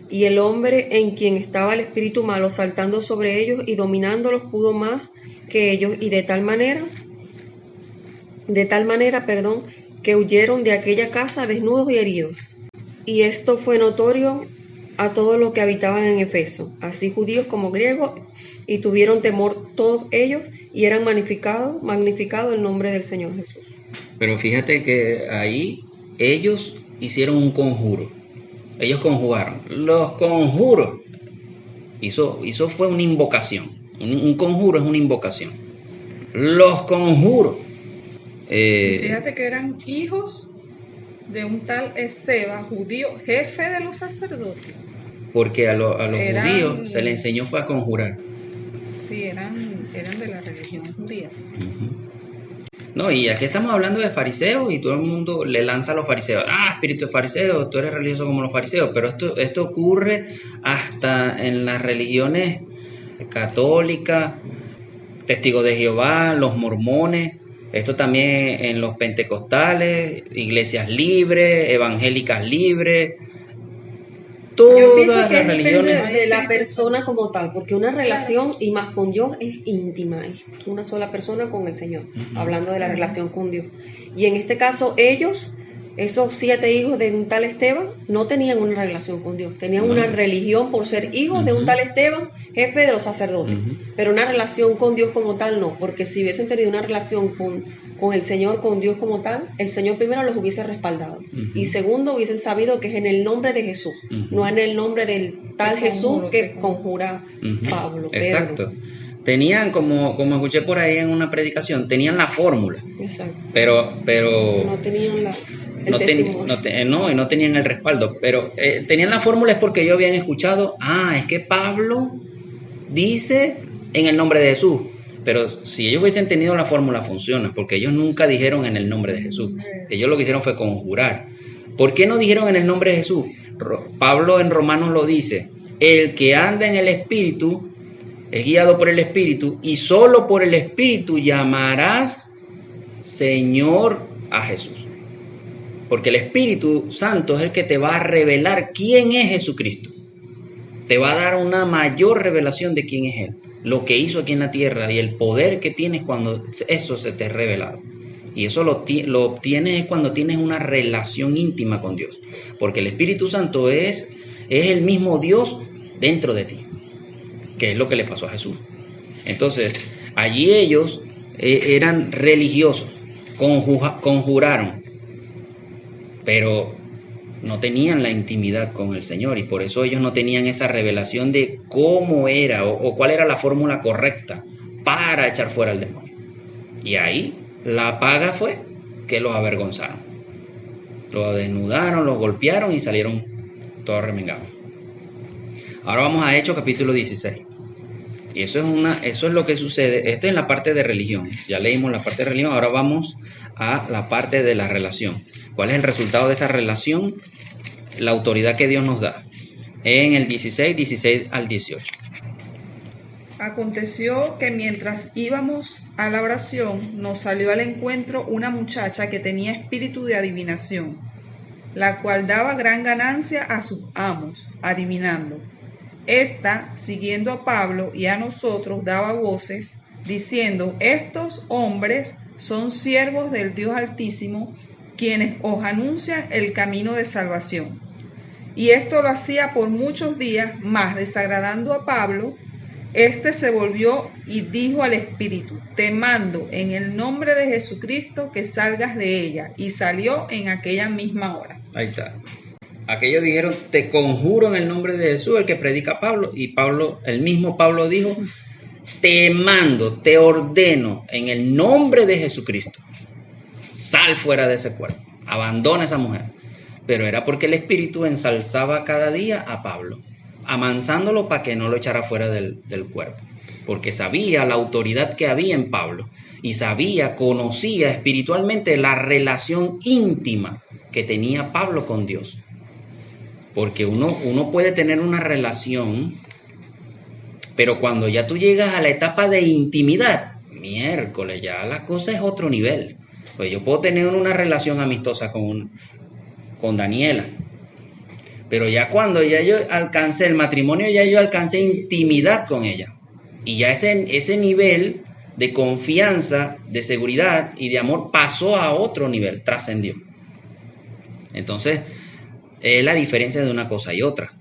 Y el hombre en quien estaba el espíritu malo, saltando sobre ellos y dominándolos, pudo más que ellos, y de tal manera, que huyeron de aquella casa desnudos y heridos. Y esto fue notorio a todos los que habitaban en Efeso, así judíos como griegos, y tuvieron temor todos ellos, y eran magnificado el nombre del Señor Jesús. Pero fíjate que ahí ellos hicieron un conjuro. Ellos conjugaron. Los conjuros. Eso fue una invocación. Un conjuro es una invocación. Los conjuros. Fíjate que eran hijos de un tal Esceva, judío, jefe de los sacerdotes. Porque a los judíos se les enseñó fue a conjurar. Sí, eran de la religión judía. No, y aquí estamos hablando de fariseos y todo el mundo le lanza a los fariseos. Espíritu de fariseo, tú eres religioso como los fariseos. Pero esto ocurre hasta en las religiones católicas, testigos de Jehová, los mormones. Esto también en los pentecostales, iglesias libres, evangélicas libres. Yo pienso que depende de la persona como tal, porque una relación, y más con Dios, es íntima, es una sola persona con el Señor, hablando de la relación con Dios. Y en este caso ellos, esos 7 hijos de un tal Esteban, no tenían una relación con Dios, tenían una religión por ser hijos de un tal Esteban, jefe de los sacerdotes, pero una relación con Dios como tal no, porque si hubiesen tenido una relación con el Señor, con Dios como tal, el Señor primero los hubiese respaldado, y segundo hubiesen sabido que es en el nombre de Jesús, no en el nombre del tal Jesús que conjura Pablo. Exacto. Tenían, como escuché por ahí en una predicación, tenían la fórmula. Exacto. Pero no tenían no tenían el respaldo, pero tenían la fórmula es porque ellos habían escuchado, es que Pablo dice en el nombre de Jesús. Pero si ellos hubiesen tenido la fórmula, funciona, porque ellos nunca dijeron en el nombre de Jesús. Ellos lo que hicieron fue conjurar. ¿Por qué no dijeron en el nombre de Jesús? Pablo en Romanos lo dice: el que anda en el Espíritu es guiado por el Espíritu, y solo por el Espíritu llamarás Señor a Jesús. Porque el Espíritu Santo es el que te va a revelar quién es Jesucristo. te va a dar una mayor revelación de quién es Él, lo que hizo aquí en la tierra y el poder que tienes cuando eso se te es revelado. Y eso lo obtienes cuando tienes una relación íntima con Dios, porque el Espíritu Santo es el mismo Dios dentro de ti, que es lo que le pasó a Jesús. Entonces, allí ellos eran religiosos, conjuraron, pero no tenían la intimidad con el Señor, y por eso ellos no tenían esa revelación de cómo era o cuál era la fórmula correcta para echar fuera al demonio. Y ahí la paga fue que los avergonzaron, los desnudaron, los golpearon y salieron todos remengados. Ahora vamos a Hechos capítulo 16. Y eso es lo que sucede. Esto es en la parte de religión. Ya leímos la parte de religión, ahora vamos a la parte de la relación. ¿Cuál es el resultado de esa relación? La autoridad que Dios nos da. En el 16 al 18. Aconteció que mientras íbamos a la oración, nos salió al encuentro una muchacha que tenía espíritu de adivinación, la cual daba gran ganancia a sus amos, adivinando. Esta, siguiendo a Pablo y a nosotros, daba voces, diciendo: estos hombres son siervos del Dios Altísimo, quienes os anuncian el camino de salvación. Y esto lo hacía por muchos días, mas desagradando a Pablo, este se volvió y dijo al espíritu: te mando en el nombre de Jesucristo que salgas de ella. Y salió en aquella misma hora. Ahí está. Aquellos dijeron: te conjuro en el nombre de Jesús, el que predica Pablo. Y el mismo Pablo dijo: te mando, te ordeno en el nombre de Jesucristo, sal fuera de ese cuerpo, abandona a esa mujer. Pero era porque el Espíritu ensalzaba cada día a Pablo, amansándolo para que no lo echara fuera del cuerpo, porque sabía la autoridad que había en Pablo y conocía espiritualmente la relación íntima que tenía Pablo con Dios. Porque uno puede tener una relación, pero cuando ya tú llegas a la etapa de intimidad, miércoles, ya la cosa es otro nivel. Pues yo puedo tener una relación amistosa con Daniela, pero ya cuando ya yo alcancé el matrimonio, ya yo alcancé intimidad con ella. Y ya ese nivel de confianza, de seguridad y de amor pasó a otro nivel, trascendió. Entonces, es la diferencia de una cosa y otra.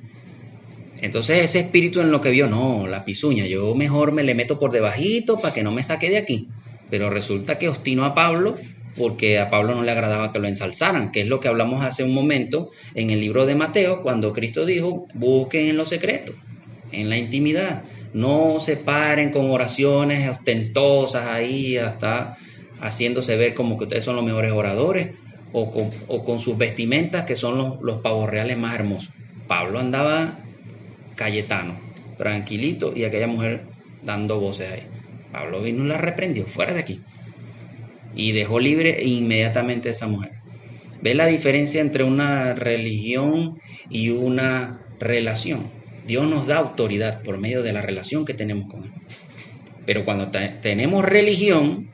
Entonces ese espíritu en lo que vio, no, la pisuña, yo mejor me le meto por debajito para que no me saque de aquí. Pero resulta que obstinó a Pablo, porque a Pablo no le agradaba que lo ensalzaran, que es lo que hablamos hace un momento en el libro de Mateo, cuando Cristo dijo: busquen en lo secreto, en la intimidad, no se paren con oraciones ostentosas ahí, hasta haciéndose ver como que ustedes son los mejores oradores, o con sus vestimentas que son los pavos reales más hermosos. Pablo andaba Cayetano, tranquilito, y aquella mujer dando voces ahí. Pablo vino y la reprendió: fuera de aquí, y dejó libre inmediatamente a esa mujer. ¿Ves la diferencia entre una religión y una relación? Dios nos da autoridad por medio de la relación que tenemos con Él. Pero cuando tenemos religión,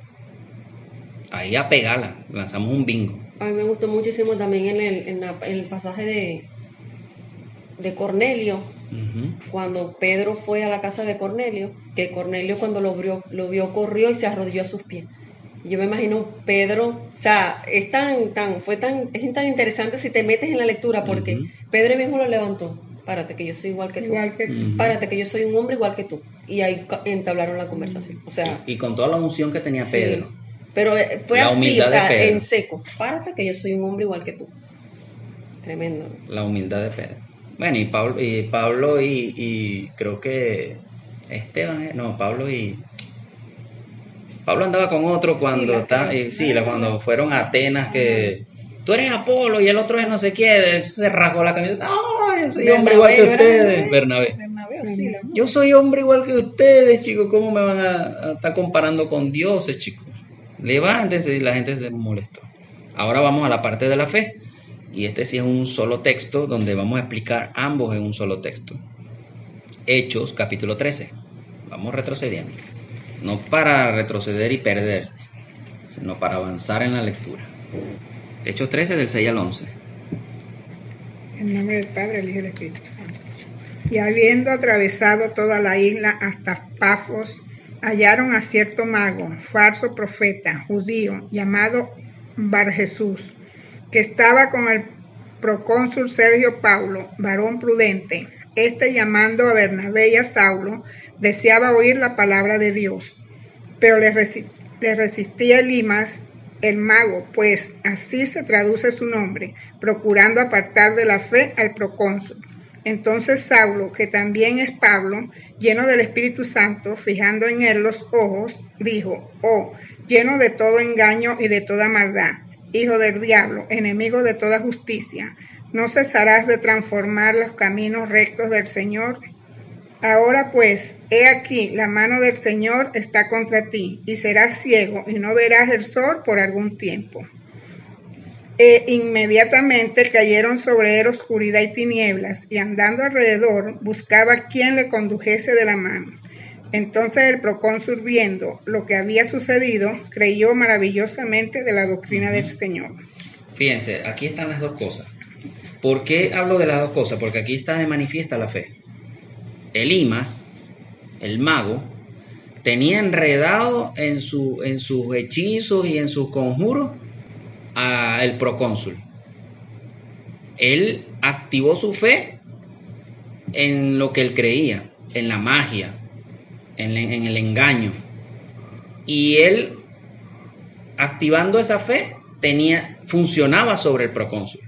ahí a pegarla, lanzamos un bingo. A mí me gustó muchísimo también en el pasaje de Cornelio, cuando Pedro fue a la casa de Cornelio, que Cornelio cuando lo vio corrió y se arrodilló a sus pies. Y yo me imagino Pedro, o sea, es tan interesante si te metes en la lectura, porque Pedro mismo lo levantó: párate que yo soy igual que tú, párate que yo soy un hombre igual que tú. Y ahí entablaron la conversación. O sea, y con toda la unción que tenía Pedro. Sí. Pero fue la así, o sea, en seco: párate que yo soy un hombre igual que tú. Tremendo. La humildad de Pedro. Bueno, y Pablo y creo que Pablo andaba con otro cuando cuando fueron a Atenas, que tú eres Apolo y el otro es no sé qué, se rasgó la camiseta. Yo soy hombre igual que ustedes. Bernabé. Yo soy hombre igual que ustedes, chicos. ¿Cómo me van a estar comparando con dioses, chicos? Levántense. Y la gente se molestó. Ahora vamos a la parte de la fe. Y este sí es un solo texto donde vamos a explicar ambos en un solo texto. Hechos, capítulo 13. Vamos retrocediendo. No para retroceder y perder, sino para avanzar en la lectura. Hechos 13, del 6 al 11. En nombre del Padre, del Hijo y del Espíritu Santo. Y habiendo atravesado toda la isla hasta Pafos, hallaron a cierto mago, falso profeta, judío, llamado Barjesús, que estaba con el procónsul Sergio Paulo, varón prudente. Este, llamando a Bernabé y a Saulo, deseaba oír la palabra de Dios, pero le resistía Elimas, el mago, pues así se traduce su nombre, procurando apartar de la fe al procónsul. Entonces Saulo, que también es Pablo, lleno del Espíritu Santo, fijando en él los ojos, dijo: Oh, lleno de todo engaño y de toda maldad, hijo del diablo, enemigo de toda justicia, ¿no cesarás de transformar los caminos rectos del Señor? Ahora pues, he aquí, la mano del Señor está contra ti, y serás ciego, y no verás el sol por algún tiempo. E inmediatamente cayeron sobre él oscuridad y tinieblas, y andando alrededor buscaba quien le condujese de la mano. Entonces el procónsul, viendo lo que había sucedido, creyó maravillosamente de la doctrina del Señor. Fíjense, aquí están las dos cosas. ¿Por qué hablo de las dos cosas? Porque aquí está de manifiesta la fe. Elimas, el mago, tenía enredado en sus hechizos y en sus conjuros al procónsul. Él activó su fe en lo que él creía, en la magia, en el engaño. Y él, activando esa fe, funcionaba sobre el procónsul.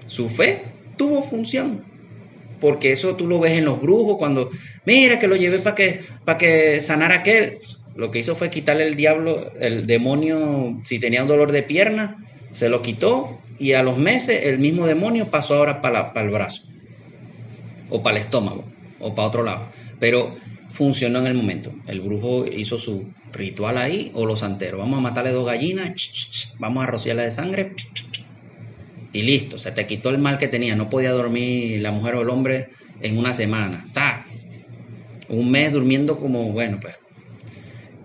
Su fe tuvo función. Porque eso tú lo ves en los brujos cuando, mira que lo llevé para que sanara aquel. Lo que hizo fue quitarle el demonio, si tenía un dolor de pierna, se lo quitó y a los meses el mismo demonio pasó ahora para el brazo, o para el estómago, o para otro lado. Pero funcionó en el momento. El brujo hizo su ritual ahí, o los santeros. Vamos a matarle 2 gallinas, vamos a rociarle de sangre, y listo, se te quitó el mal que tenía. No podía dormir la mujer o el hombre en una semana. ¡Tac! Un mes durmiendo como, bueno, pues.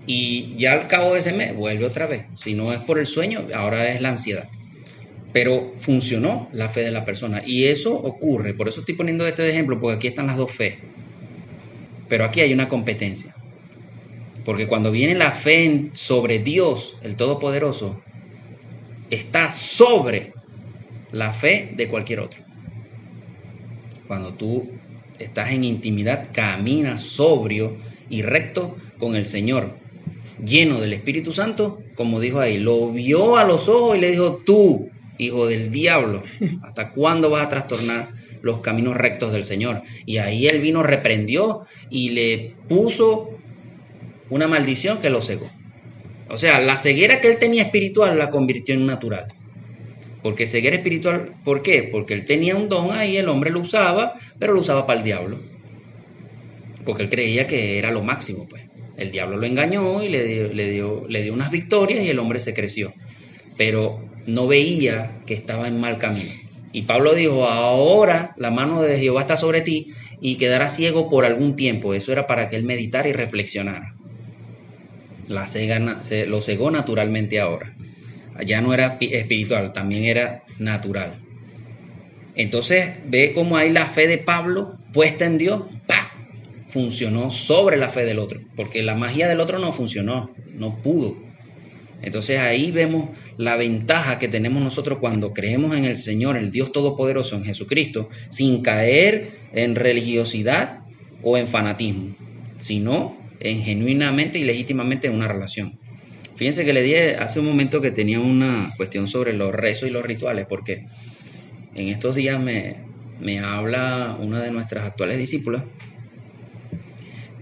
Y ya al cabo de ese mes vuelve otra vez. Si no es por el sueño, ahora es la ansiedad. Pero funcionó la fe de la persona. Y eso ocurre. Por eso estoy poniendo este ejemplo, porque aquí están las dos fe. Pero aquí hay una competencia. Porque cuando viene la fe sobre Dios, el Todopoderoso, está sobre la fe de cualquier otro. Cuando tú estás en intimidad, caminas sobrio y recto con el Señor, lleno del Espíritu Santo, como dijo ahí, lo vio a los ojos y le dijo: tú, hijo del diablo, ¿hasta cuándo vas a trastornar los caminos rectos del Señor? Y ahí él vino, reprendió y le puso una maldición que lo cegó. O sea, la ceguera que él tenía espiritual la convirtió en natural. Porque ceguera espiritual, ¿por qué? Porque él tenía un don ahí, el hombre lo usaba, pero lo usaba para el diablo. Porque él creía que era lo máximo, pues. El diablo lo engañó y le dio unas victorias y el hombre se creció. Pero no veía que estaba en mal camino. Y Pablo dijo: ahora la mano de Jehová está sobre ti y quedarás ciego por algún tiempo. Eso era para que él meditara y reflexionara. Lo cegó naturalmente ahora. Ya no era espiritual, también era natural. Entonces ve cómo ahí la fe de Pablo puesta en Dios, ¡pah!, funcionó sobre la fe del otro, porque la magia del otro no funcionó, no pudo. Entonces ahí vemos la ventaja que tenemos nosotros cuando creemos en el Señor, el Dios Todopoderoso, en Jesucristo, sin caer en religiosidad o en fanatismo, sino en genuinamente y legítimamente en una relación. Fíjense que le dije hace un momento que tenía una cuestión sobre los rezos y los rituales, porque en estos días me habla una de nuestras actuales discípulas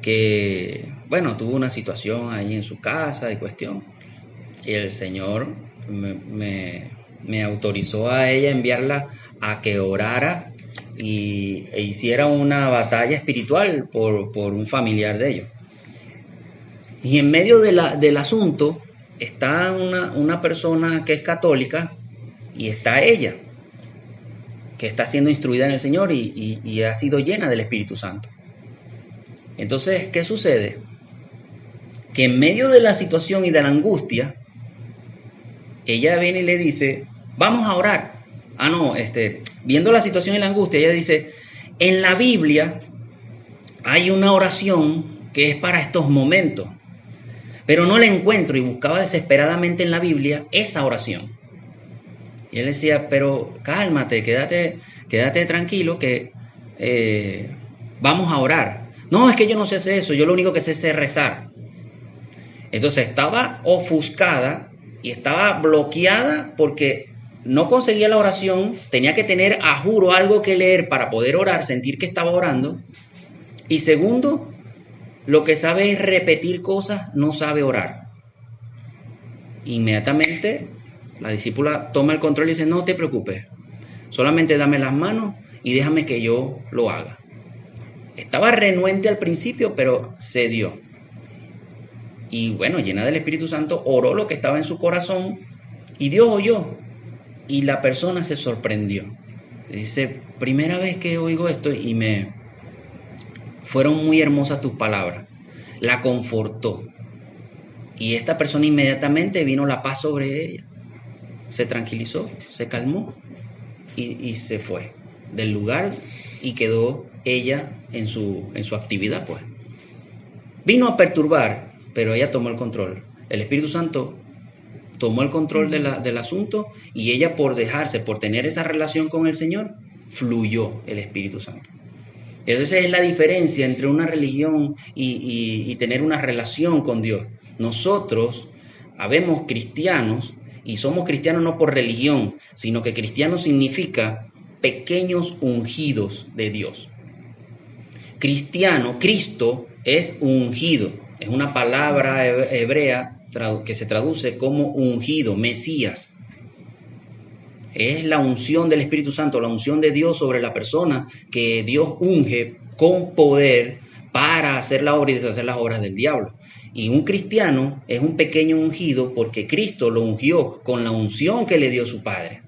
que, bueno, tuvo una situación ahí en su casa y cuestión, y el Señor me autorizó a ella enviarla a que orara e hiciera una batalla espiritual por un familiar de ellos. Y en medio del asunto está una persona que es católica y está ella, que está siendo instruida en el Señor y ha sido llena del Espíritu Santo. Entonces, ¿qué sucede? Que en medio de la situación y de la angustia, ella viene y le dice: vamos a orar. Viendo la situación y la angustia, ella dice: En la Biblia hay una oración que es para estos momentos, pero no la encuentro y buscaba desesperadamente en la Biblia esa oración. Y él decía, pero cálmate, quédate tranquilo que vamos a orar. No, es que yo no sé hacer eso, yo lo único que sé es rezar. Entonces estaba ofuscada y estaba bloqueada porque no conseguía la oración, tenía que tener a juro algo que leer para poder orar, sentir que estaba orando. Y segundo, lo que sabe es repetir cosas, no sabe orar. Inmediatamente la discípula toma el control y dice, no te preocupes, solamente dame las manos y déjame que yo lo haga. Estaba renuente al principio, pero cedió. Y bueno, llena del Espíritu Santo, oró lo que estaba en su corazón y Dios oyó. Y la persona se sorprendió. Dice, primera vez que oigo esto y fueron muy hermosas tus palabras. La confortó. Y esta persona inmediatamente vino la paz sobre ella. Se tranquilizó, se calmó y se fue del lugar y quedó ella en su actividad, pues. Vino a perturbar, pero ella tomó el control. El Espíritu Santo tomó el control del asunto y ella por tener esa relación con el Señor, fluyó el Espíritu Santo. Entonces es la diferencia entre una religión y tener una relación con Dios. Nosotros habemos cristianos y somos cristianos no por religión, sino que cristiano significa pequeños ungidos de Dios. Cristiano, Cristo es ungido, es una palabra hebrea que se traduce como ungido, Mesías. Es la unción del Espíritu Santo, la unción de Dios sobre la persona que Dios unge con poder para hacer la obra y deshacer las obras del diablo. Y un cristiano es un pequeño ungido porque Cristo lo ungió con la unción que le dio su Padre.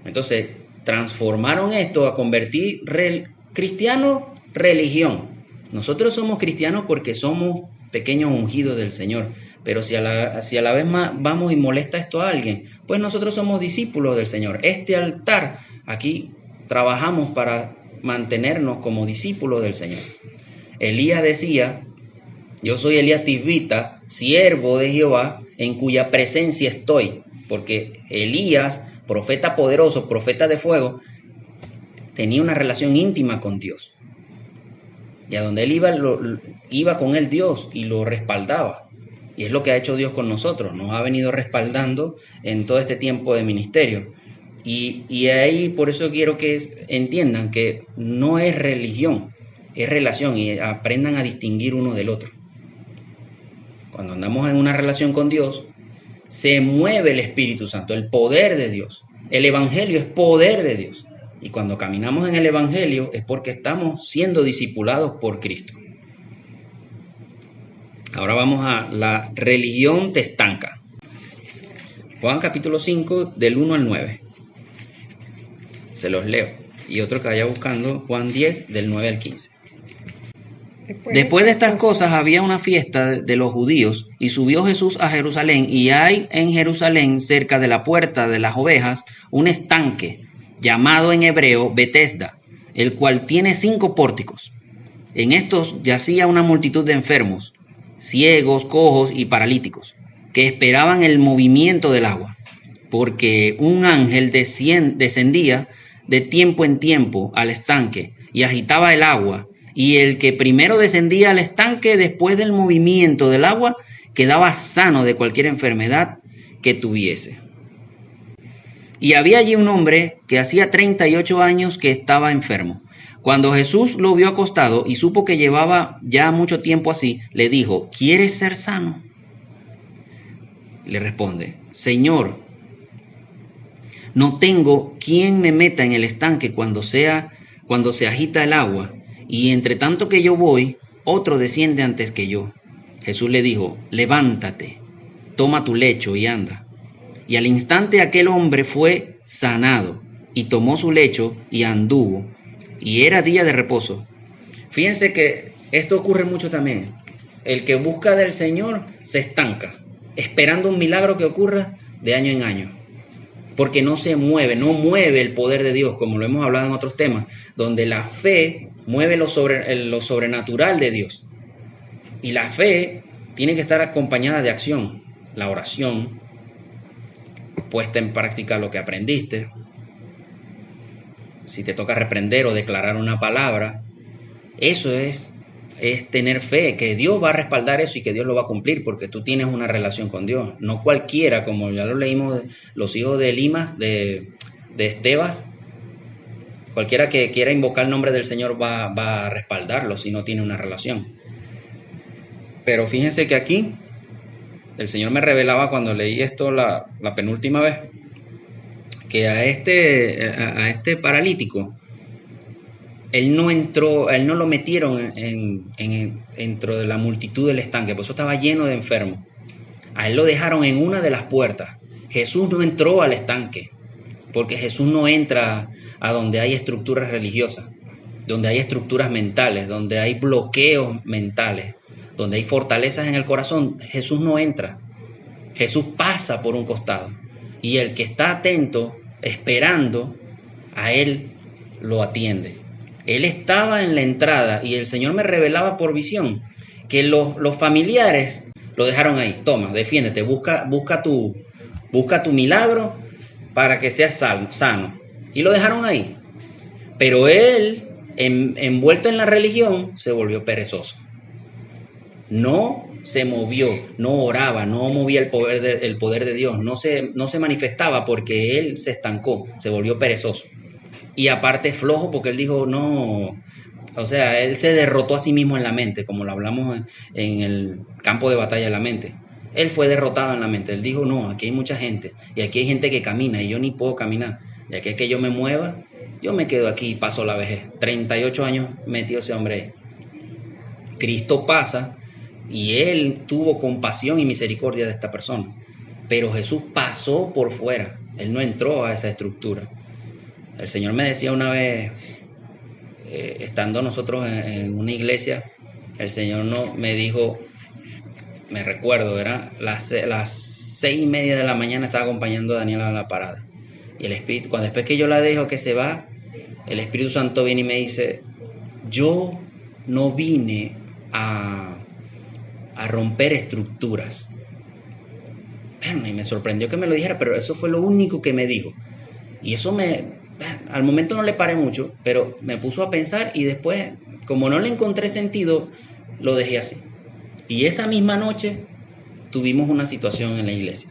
Entonces, transformaron esto a convertir cristiano religión. Nosotros somos cristianos porque somos pequeños ungidos del Señor. Pero si a la vez más vamos y molesta esto a alguien, pues nosotros somos discípulos del Señor. Este altar, aquí trabajamos para mantenernos como discípulos del Señor. Elías decía, yo soy Elías Tisbita, siervo de Jehová, en cuya presencia estoy. Porque Elías, profeta poderoso, profeta de fuego, tenía una relación íntima con Dios. Y a donde él iba con él Dios y lo respaldaba. Y es lo que ha hecho Dios con nosotros, nos ha venido respaldando en todo este tiempo de ministerio. Y ahí por eso quiero que entiendan que no es religión, es relación y aprendan a distinguir uno del otro. Cuando andamos en una relación con Dios, se mueve el Espíritu Santo, el poder de Dios. El Evangelio es poder de Dios. Y cuando caminamos en el Evangelio es porque estamos siendo discipulados por Cristo. Ahora vamos a la religión te estanca. Juan capítulo 5 del 1 al 9. Se los leo. Y otro que vaya buscando, Juan 10 del 9 al 15. Después de estas cosas había una fiesta de los judíos y subió Jesús a Jerusalén y hay en Jerusalén cerca de la puerta de las ovejas un estanque llamado en hebreo Betesda, el cual tiene 5 pórticos. En estos yacía una multitud de enfermos, ciegos, cojos y paralíticos, que esperaban el movimiento del agua, porque un ángel descendía de tiempo en tiempo al estanque y agitaba el agua, y el que primero descendía al estanque después del movimiento del agua quedaba sano de cualquier enfermedad que tuviese. Y había allí un hombre que hacía 38 años que estaba enfermo. Cuando Jesús lo vio acostado y supo que llevaba ya mucho tiempo así, le dijo, ¿quieres ser sano? Le responde, Señor, no tengo quien me meta en el estanque cuando se agita el agua, y entre tanto que yo voy, otro desciende antes que yo. Jesús le dijo, levántate, toma tu lecho y anda. Y al instante aquel hombre fue sanado, y tomó su lecho y anduvo. Y era día de reposo. Fíjense que esto ocurre mucho también. El que busca del Señor se estanca, esperando un milagro que ocurra de año en año. porque no se mueve, no mueve el poder de Dios, como lo hemos hablado en otros temas, donde la fe mueve lo sobrenatural de Dios. Y la fe tiene que estar acompañada de acción, la oración, puesta en práctica lo que aprendiste. Si te toca reprender o declarar una palabra, eso es tener fe, que Dios va a respaldar eso y que Dios lo va a cumplir, porque tú tienes una relación con Dios. No cualquiera, como ya lo leímos, los hijos de Elimas, de Estebas, cualquiera que quiera invocar el nombre del Señor va a respaldarlo si no tiene una relación. Pero fíjense que aquí el Señor me revelaba cuando leí esto la penúltima vez, que a este paralítico, él no lo metieron dentro de la multitud del estanque, por eso estaba lleno de enfermos. A él lo dejaron en una de las puertas. Jesús no entró al estanque, porque Jesús no entra a donde hay estructuras religiosas, donde hay estructuras mentales, donde hay bloqueos mentales, donde hay fortalezas en el corazón. Jesús no entra. Jesús pasa por un costado. Y el que está atento, esperando, a él lo atiende. Él estaba en la entrada y el Señor me revelaba por visión que los familiares lo dejaron ahí. Toma, defiéndete, busca tu milagro para que seas sano. Y lo dejaron ahí. Pero él, envuelto en la religión, se volvió perezoso. No se movió, no oraba, no movía el poder de Dios, no se manifestaba porque él se estancó, se volvió perezoso. Y aparte flojo porque él dijo no, o sea, él se derrotó a sí mismo en la mente, como lo hablamos en el campo de batalla de la mente. Él fue derrotado en la mente, él dijo no, aquí hay mucha gente, y aquí hay gente que camina, y yo ni puedo caminar, y aquí es que yo me mueva, yo me quedo aquí y paso la vejez. 38 años metió ese hombre ahí. Cristo pasa, y él tuvo compasión y misericordia de esta persona, pero Jesús pasó por fuera, él no entró a esa estructura. El Señor me decía una vez, estando nosotros en una iglesia, el Señor me dijo, me recuerdo, era las 6:30 de la mañana, estaba acompañando a Daniela a la parada. Y el Espíritu, después que yo la dejo que se va, el Espíritu Santo viene y me dice, yo no vine a romper estructuras. Bueno, y me sorprendió que me lo dijera, pero eso fue lo único que me dijo. Y eso al momento no le paré mucho, pero me puso a pensar y después, como no le encontré sentido, lo dejé así. Y esa misma noche tuvimos una situación en la iglesia.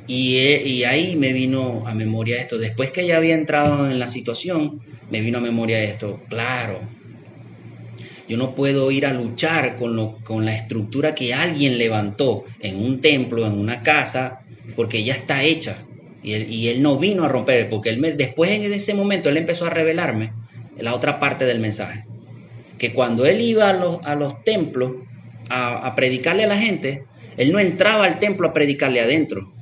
Y ahí me vino a memoria esto. Después que ya había entrado en la situación, me vino a memoria esto. Claro, yo no puedo ir a luchar con la estructura que alguien levantó en un templo, en una casa, porque ya está hecha. Y él no vino a romper, porque después en ese momento él empezó a revelarme la otra parte del mensaje. Que cuando él iba a los templos a predicarle a la gente, él no entraba al templo a predicarle adentro,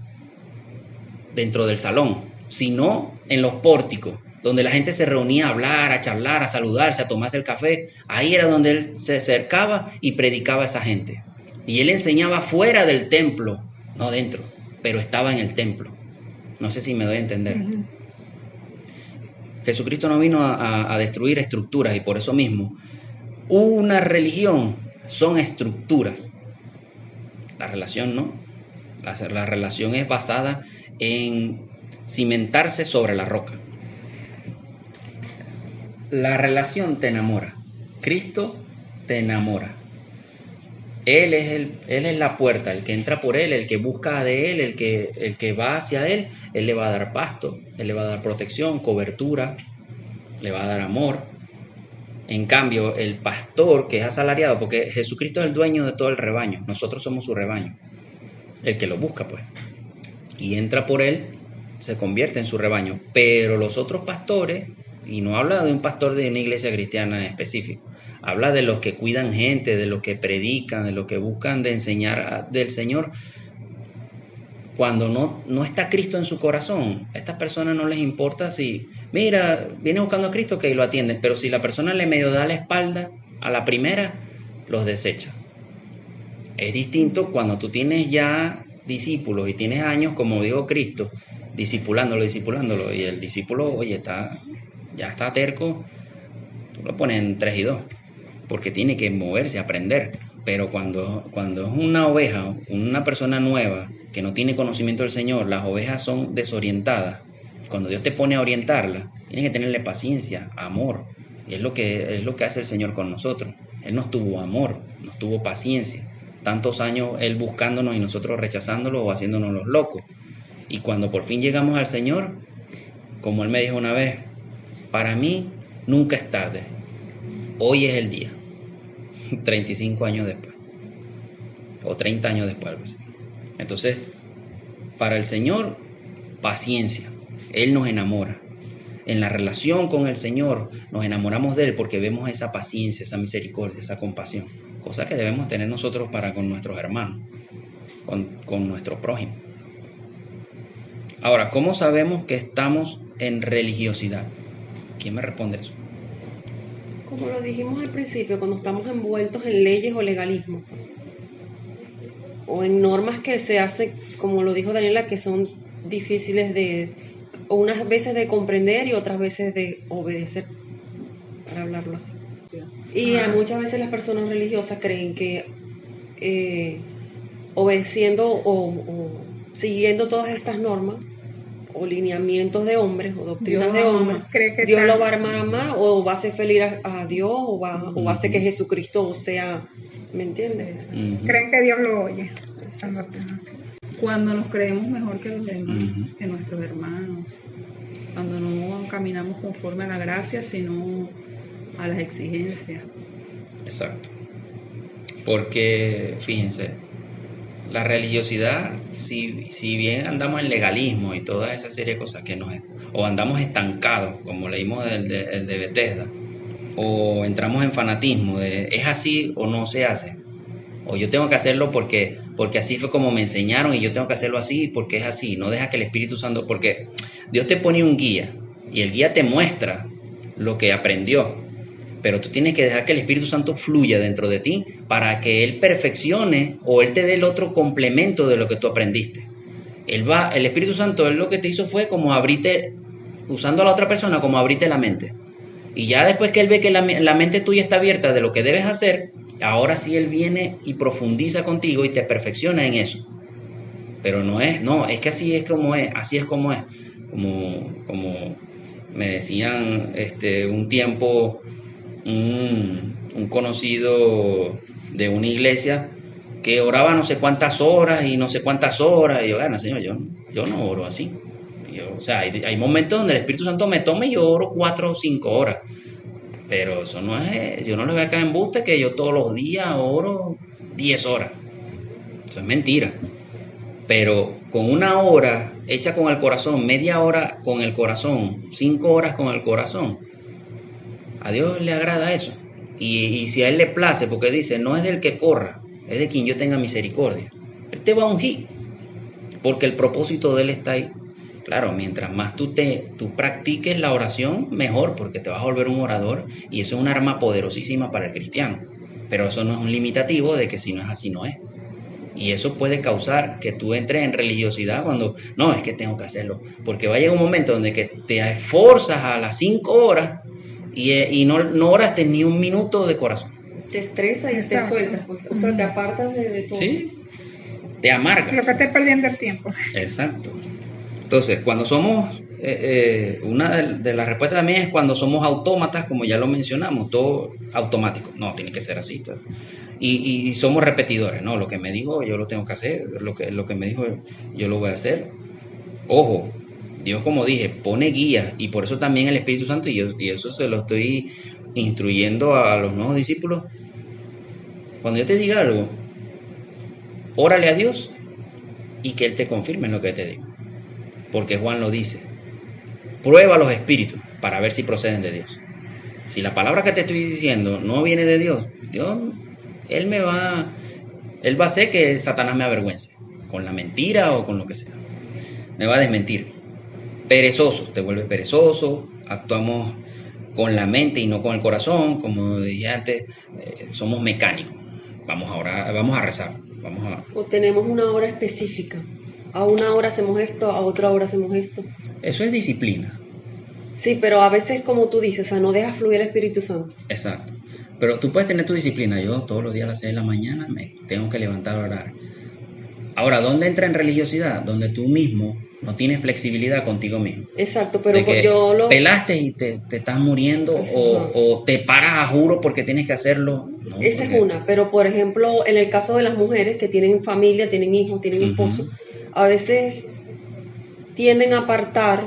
dentro del salón, sino en los pórticos, donde la gente se reunía a hablar, a charlar, a saludarse, a tomarse el café. Ahí era donde él se acercaba y predicaba a esa gente. Y él enseñaba fuera del templo, no dentro, pero estaba en el templo. No sé si me doy a entender. Uh-huh. Jesucristo no vino a destruir estructuras, y por eso mismo una religión son estructuras. La relación no. La relación es basada en cimentarse sobre la roca. La relación te enamora. Cristo te enamora. Él es la puerta, el que entra por él, el que busca de él, el que va hacia él le va a dar pasto, él le va a dar protección, cobertura, le va a dar amor. En cambio, el pastor que es asalariado, porque Jesucristo es el dueño de todo el rebaño, nosotros somos su rebaño, el que lo busca pues, y entra por él, se convierte en su rebaño. Pero los otros pastores, y no habla de un pastor de una iglesia cristiana en específico, habla de los que cuidan gente, de los que predican, de los que buscan de enseñar del Señor. Cuando no está Cristo en su corazón, a estas personas no les importa si, mira, viene buscando a Cristo, que lo atienden, pero si la persona le medio da la espalda a la primera, los desecha. Es distinto cuando tú tienes ya discípulos y tienes años, como dijo Cristo, discipulándolo, y el discípulo, oye, ya está terco, tú lo pones en 3 y 2, porque tiene que moverse, aprender. Pero cuando es una oveja, una persona nueva que no tiene conocimiento del Señor, las ovejas son desorientadas. Cuando Dios te pone a orientarla, tienes que tenerle paciencia, amor. Y es lo que hace el Señor con nosotros. Él nos tuvo amor, nos tuvo paciencia. Tantos años Él buscándonos y nosotros rechazándolo o haciéndonos los locos. Y cuando por fin llegamos al Señor, como Él me dijo una vez, para mí nunca es tarde. Hoy es el día. 35 años después. O 30 años después, algo así. Entonces, para el Señor, paciencia. Él nos enamora. En la relación con el Señor nos enamoramos de Él porque vemos esa paciencia, esa misericordia, esa compasión. Cosa que debemos tener nosotros para con nuestros hermanos, con nuestro prójimo. Ahora, ¿cómo sabemos que estamos en religiosidad? ¿Quién me responde eso? Como lo dijimos al principio, cuando estamos envueltos en leyes o legalismo, o en normas que se hacen, como lo dijo Daniela, que son difíciles o unas veces de comprender y otras veces de obedecer, para hablarlo así. Y muchas veces las personas religiosas creen que obedeciendo o siguiendo todas estas normas o lineamientos de hombres o doctrinas de hombres, Dios lo va a armar más o va a hacer feliz a Dios o va a hacer que Jesucristo sea, ¿me entiendes? Creen que Dios lo oye. Cuando nos creemos mejor que los demás, que nuestros hermanos, cuando no caminamos conforme a la gracia, sino a las exigencias. Exacto. Porque, fíjense, la religiosidad, si bien andamos en legalismo y toda esa serie de cosas o andamos estancados, como leímos el de Bethesda, o entramos en fanatismo de es así o no se hace, o yo tengo que hacerlo porque así fue como me enseñaron y yo tengo que hacerlo así porque es así, no deja que el Espíritu Santo, porque Dios te pone un guía y el guía te muestra lo que aprendió, pero tú tienes que dejar que el Espíritu Santo fluya dentro de ti para que Él perfeccione o Él te dé el otro complemento de lo que tú aprendiste. El Espíritu Santo, Él lo que te hizo fue como abrirte, usando a la otra persona, como abrirte la mente. Y ya después que Él ve que la mente tuya está abierta de lo que debes hacer, ahora sí Él viene y profundiza contigo y te perfecciona en eso. Pero no, es que así es como es, como me decían un tiempo un conocido de una iglesia que oraba no sé cuántas horas y yo, bueno, Señor, yo no oro así. Hay momentos donde el Espíritu Santo me toma y yo oro 4 o 5 horas, pero eso no es, yo no le voy a caer en embuste que yo todos los días oro 10 horas. Eso es mentira. Pero con 1 hora hecha con el corazón, media hora con el corazón, 5 horas con el corazón, a Dios le agrada eso. Y si a Él le place, porque dice, no es del que corra, es de quien yo tenga misericordia. Él te va a ungir, porque el propósito de Él está ahí. Claro, mientras más tú practiques la oración, mejor, porque te vas a volver un orador, y eso es un arma poderosísima para el cristiano. Pero eso no es un limitativo de que si no es así, no es. Y eso puede causar que tú entres en religiosidad cuando, no, es que tengo que hacerlo. Porque va a llegar un momento donde que te esforzas a las 5 horas y no oraste ni 1 minuto de corazón. Te estresa y te sueltas, pues. O sea, te apartas de todo. Sí, te amarga. Lo que estés perdiendo el tiempo. Exacto. Entonces, cuando somos, una de las respuestas también es cuando somos autómatas, como ya lo mencionamos, todo automático. No, tiene que ser así. Todo. Y somos repetidores, ¿no? Lo que me dijo, yo lo tengo que hacer. Lo que me dijo, yo lo voy a hacer. Ojo, Dios, como dije, pone guía, y por eso también el Espíritu Santo, y eso se lo estoy instruyendo a los nuevos discípulos. Cuando yo te diga algo, órale a Dios y que Él te confirme en lo que te digo. Porque Juan lo dice, prueba los espíritus para ver si proceden de Dios. Si la palabra que te estoy diciendo no viene de Dios, Él va a hacer que Satanás me avergüence, con la mentira o con lo que sea. Me va a desmentir. Perezoso, te vuelves perezoso, actuamos con la mente y no con el corazón, como dije antes, somos mecánicos. Vamos a orar, vamos a rezar. vamos a... O tenemos una hora específica. A una hora hacemos esto, a otra hora hacemos esto. Eso es disciplina. Sí, pero a veces, como tú dices, o sea, no dejas fluir el Espíritu Santo. Exacto. Pero tú puedes tener tu disciplina. Yo todos los días a las 6 de la mañana me tengo que levantar a orar. Ahora, ¿dónde entra en religiosidad? Donde tú mismo no tienes flexibilidad contigo mismo. Exacto, pero De que yo lo... pelaste y te estás muriendo o te paras a juro porque tienes que hacerlo. No, Esa porque... es una, pero por ejemplo, en el caso de las mujeres que tienen familia, tienen hijos, tienen esposo, a veces tienden a apartar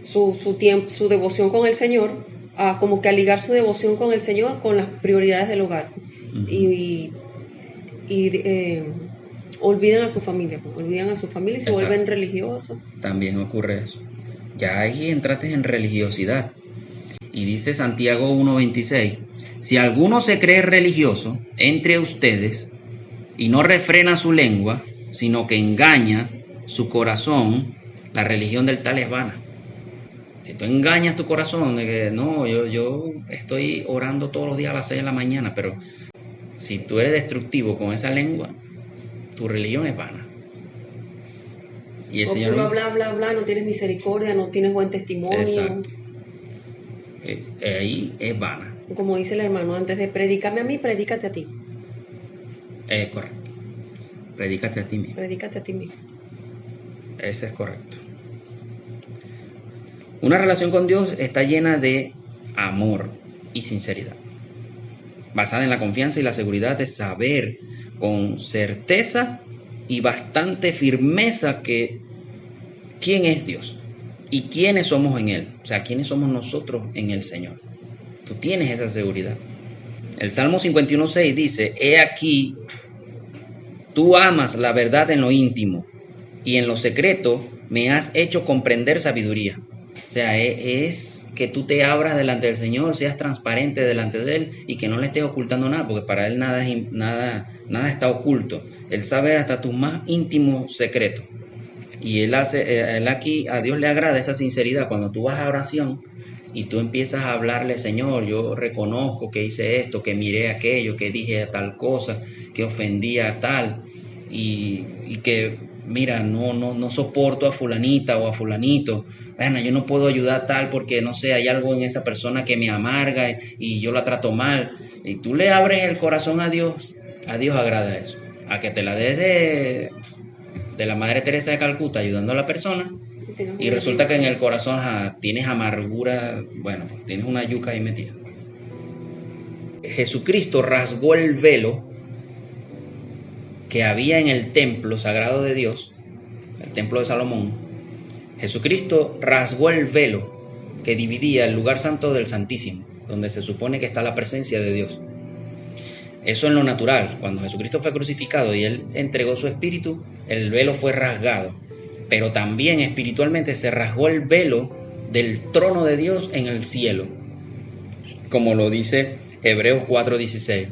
su tiempo, su devoción con el Señor, a como que a ligar su devoción con el Señor con las prioridades del hogar. Y olvidan a su familia, y se vuelven religiosos. También ocurre eso. Ya ahí entraste en religiosidad. Y dice Santiago 1:26, si alguno se cree religioso entre ustedes y no refrena su lengua, sino que engaña su corazón, la religión del tal es vana. Si tú engañas tu corazón de que no, yo estoy orando todos los días a las 6 de la mañana, pero si tú eres destructivo con esa lengua, tu religión es vana. Y el Señor bla, no tienes misericordia, no tienes buen testimonio. Exacto. Ahí es vana. Como dice el hermano, antes de predicarme a mí, predícate a ti. Correcto. Predícate a ti mismo. Predícate a ti mismo. Ese es correcto. Una relación con Dios está llena de amor y sinceridad, basada en la confianza y la seguridad de saber con certeza y bastante firmeza que quién es Dios y quiénes somos en Él, o sea, quiénes somos nosotros en el Señor. Tú tienes esa seguridad. El Salmo 51:6 dice, he aquí, tú amas la verdad en lo íntimo y en lo secreto me has hecho comprender sabiduría. O sea, es que tú te abras delante del Señor, seas transparente delante de Él y que no le estés ocultando nada, porque para Él nada está oculto. Él sabe hasta tus más íntimos secretos. Y Él aquí, a Dios le agrada esa sinceridad. Cuando tú vas a oración y tú empiezas a hablarle, Señor, yo reconozco que hice esto, que miré aquello, que dije tal cosa, que ofendí a tal, y que, mira, no soporto a fulanita o a fulanito. Bueno, yo no puedo ayudar tal porque, no sé, hay algo en esa persona que me amarga y yo la trato mal. Y tú le abres el corazón a Dios agrada eso. A que te la des de la Madre Teresa de Calcuta ayudando a la persona y resulta que en el corazón tienes amargura, bueno, tienes una yuca ahí metida. Jesucristo rasgó el velo que había en el templo sagrado de Dios, el templo de Salomón. Jesucristo rasgó el velo que dividía el lugar santo del Santísimo, donde se supone que está la presencia de Dios. Eso en lo natural. Cuando Jesucristo fue crucificado y Él entregó su espíritu, el velo fue rasgado. Pero también espiritualmente se rasgó el velo del trono de Dios en el cielo, como lo dice Hebreos 4:16.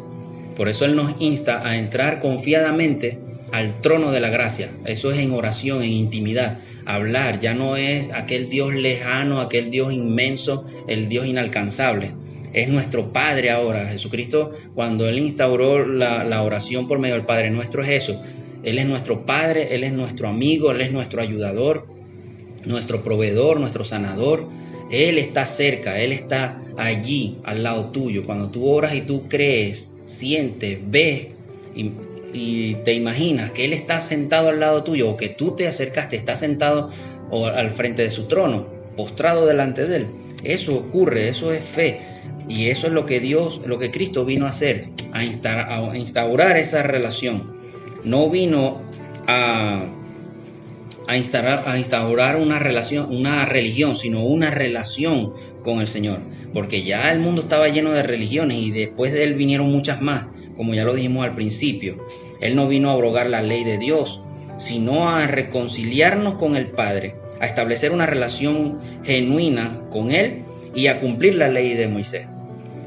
Por eso Él nos insta a entrar confiadamente al trono de la gracia. Eso es en oración, en intimidad. Hablar ya no es aquel Dios lejano, aquel Dios inmenso, el Dios inalcanzable. Es nuestro Padre ahora. Jesucristo, cuando Él instauró la oración por medio del Padre Nuestro, es eso. Él es nuestro Padre, Él es nuestro amigo, Él es nuestro ayudador, nuestro proveedor, nuestro sanador. Él está cerca, Él está allí, al lado tuyo. Cuando tú oras y tú crees, sientes, ves y te imaginas que Él está sentado al lado tuyo o que tú te acercaste, está sentado al frente de su trono, postrado delante de Él. Eso ocurre, eso es fe. Y eso es lo que Cristo vino a hacer, a instaurar esa relación. No vino a instaurar una religión, sino una relación con el Señor. Porque ya el mundo estaba lleno de religiones y después de Él vinieron muchas más, como ya lo dijimos al principio. Él no vino a abrogar la ley de Dios, sino a reconciliarnos con el Padre, a establecer una relación genuina con Él y a cumplir la ley de Moisés.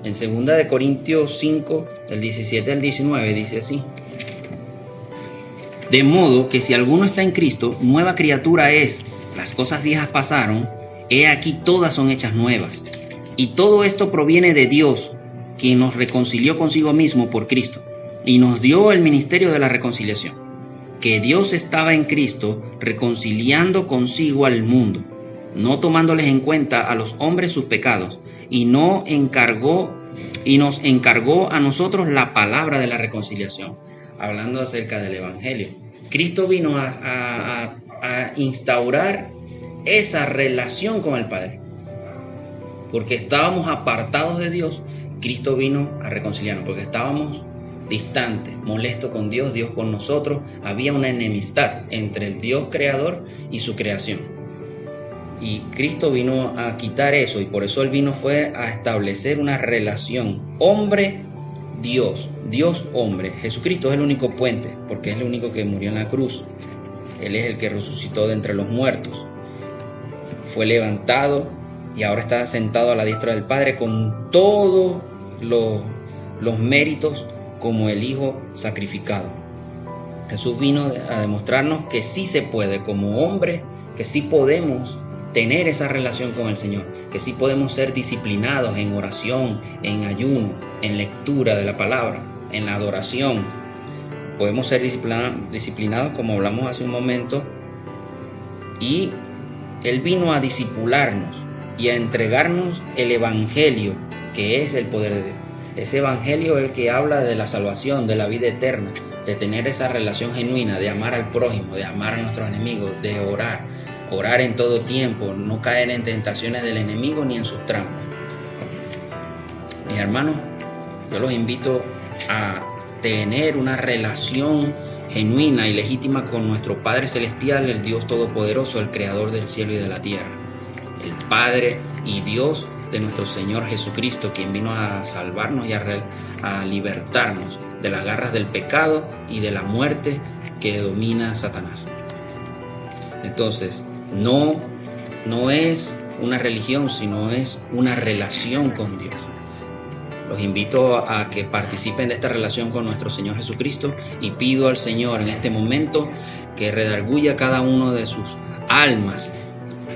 En 2 Corintios 5, del 17 al 19, dice así: de modo que si alguno está en Cristo, nueva criatura es. Las cosas viejas pasaron, he aquí todas son hechas nuevas. Y todo esto proviene de Dios, quien nos reconcilió consigo mismo por Cristo, y nos dio el ministerio de la reconciliación. que Dios estaba en Cristo reconciliando consigo al mundo, no tomándoles en cuenta a los hombres sus pecados, y nos encargó a nosotros la palabra de la reconciliación, hablando acerca del Evangelio. Cristo vino a instaurar esa relación con el Padre, porque estábamos apartados de Dios. Cristo vino a reconciliarnos, porque estábamos distantes, molestos con Dios, Dios con nosotros. Había una enemistad entre el Dios creador y su creación, y Cristo vino a quitar eso, y por eso Él fue a establecer una relación hombre-Dios, Dios-hombre. Jesucristo es el único puente, porque es el único que murió en la cruz. Él es el que resucitó de entre los muertos, fue levantado y ahora está sentado a la diestra del Padre con todos los méritos como el Hijo sacrificado. Jesús vino a demostrarnos que sí se puede como hombre, que sí podemos tener esa relación con el Señor, que sí podemos ser disciplinados en oración, en ayuno, en lectura de la palabra, en la adoración. Podemos ser disciplinados como hablamos hace un momento, y Él vino a discipularnos y a entregarnos el Evangelio, que es el poder de Dios. Ese Evangelio es el que habla de la salvación, de la vida eterna, de tener esa relación genuina, de amar al prójimo, de amar a nuestros enemigos, de orar en todo tiempo, no caer en tentaciones del enemigo ni en sus trampas. Mis hermanos, yo los invito a tener una relación genuina y legítima con nuestro Padre Celestial, el Dios Todopoderoso, el Creador del cielo y de la tierra, el Padre y Dios de nuestro Señor Jesucristo, quien vino a salvarnos y a libertarnos de las garras del pecado y de la muerte que domina Satanás. Entonces, no es una religión, sino es una relación con Dios. Los invito a que participen de esta relación con nuestro Señor Jesucristo, y pido al Señor en este momento que redarguya cada uno de sus almas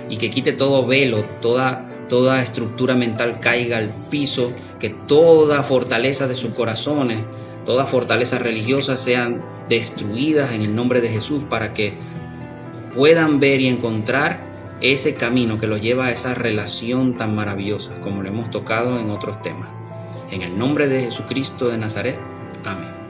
y que quite todo velo, toda estructura mental caiga al piso, que toda fortaleza de sus corazones, toda fortaleza religiosa sean destruidas en el nombre de Jesús, para que puedan ver y encontrar ese camino que los lleva a esa relación tan maravillosa como lo hemos tocado en otros temas. En el nombre de Jesucristo de Nazaret. Amén.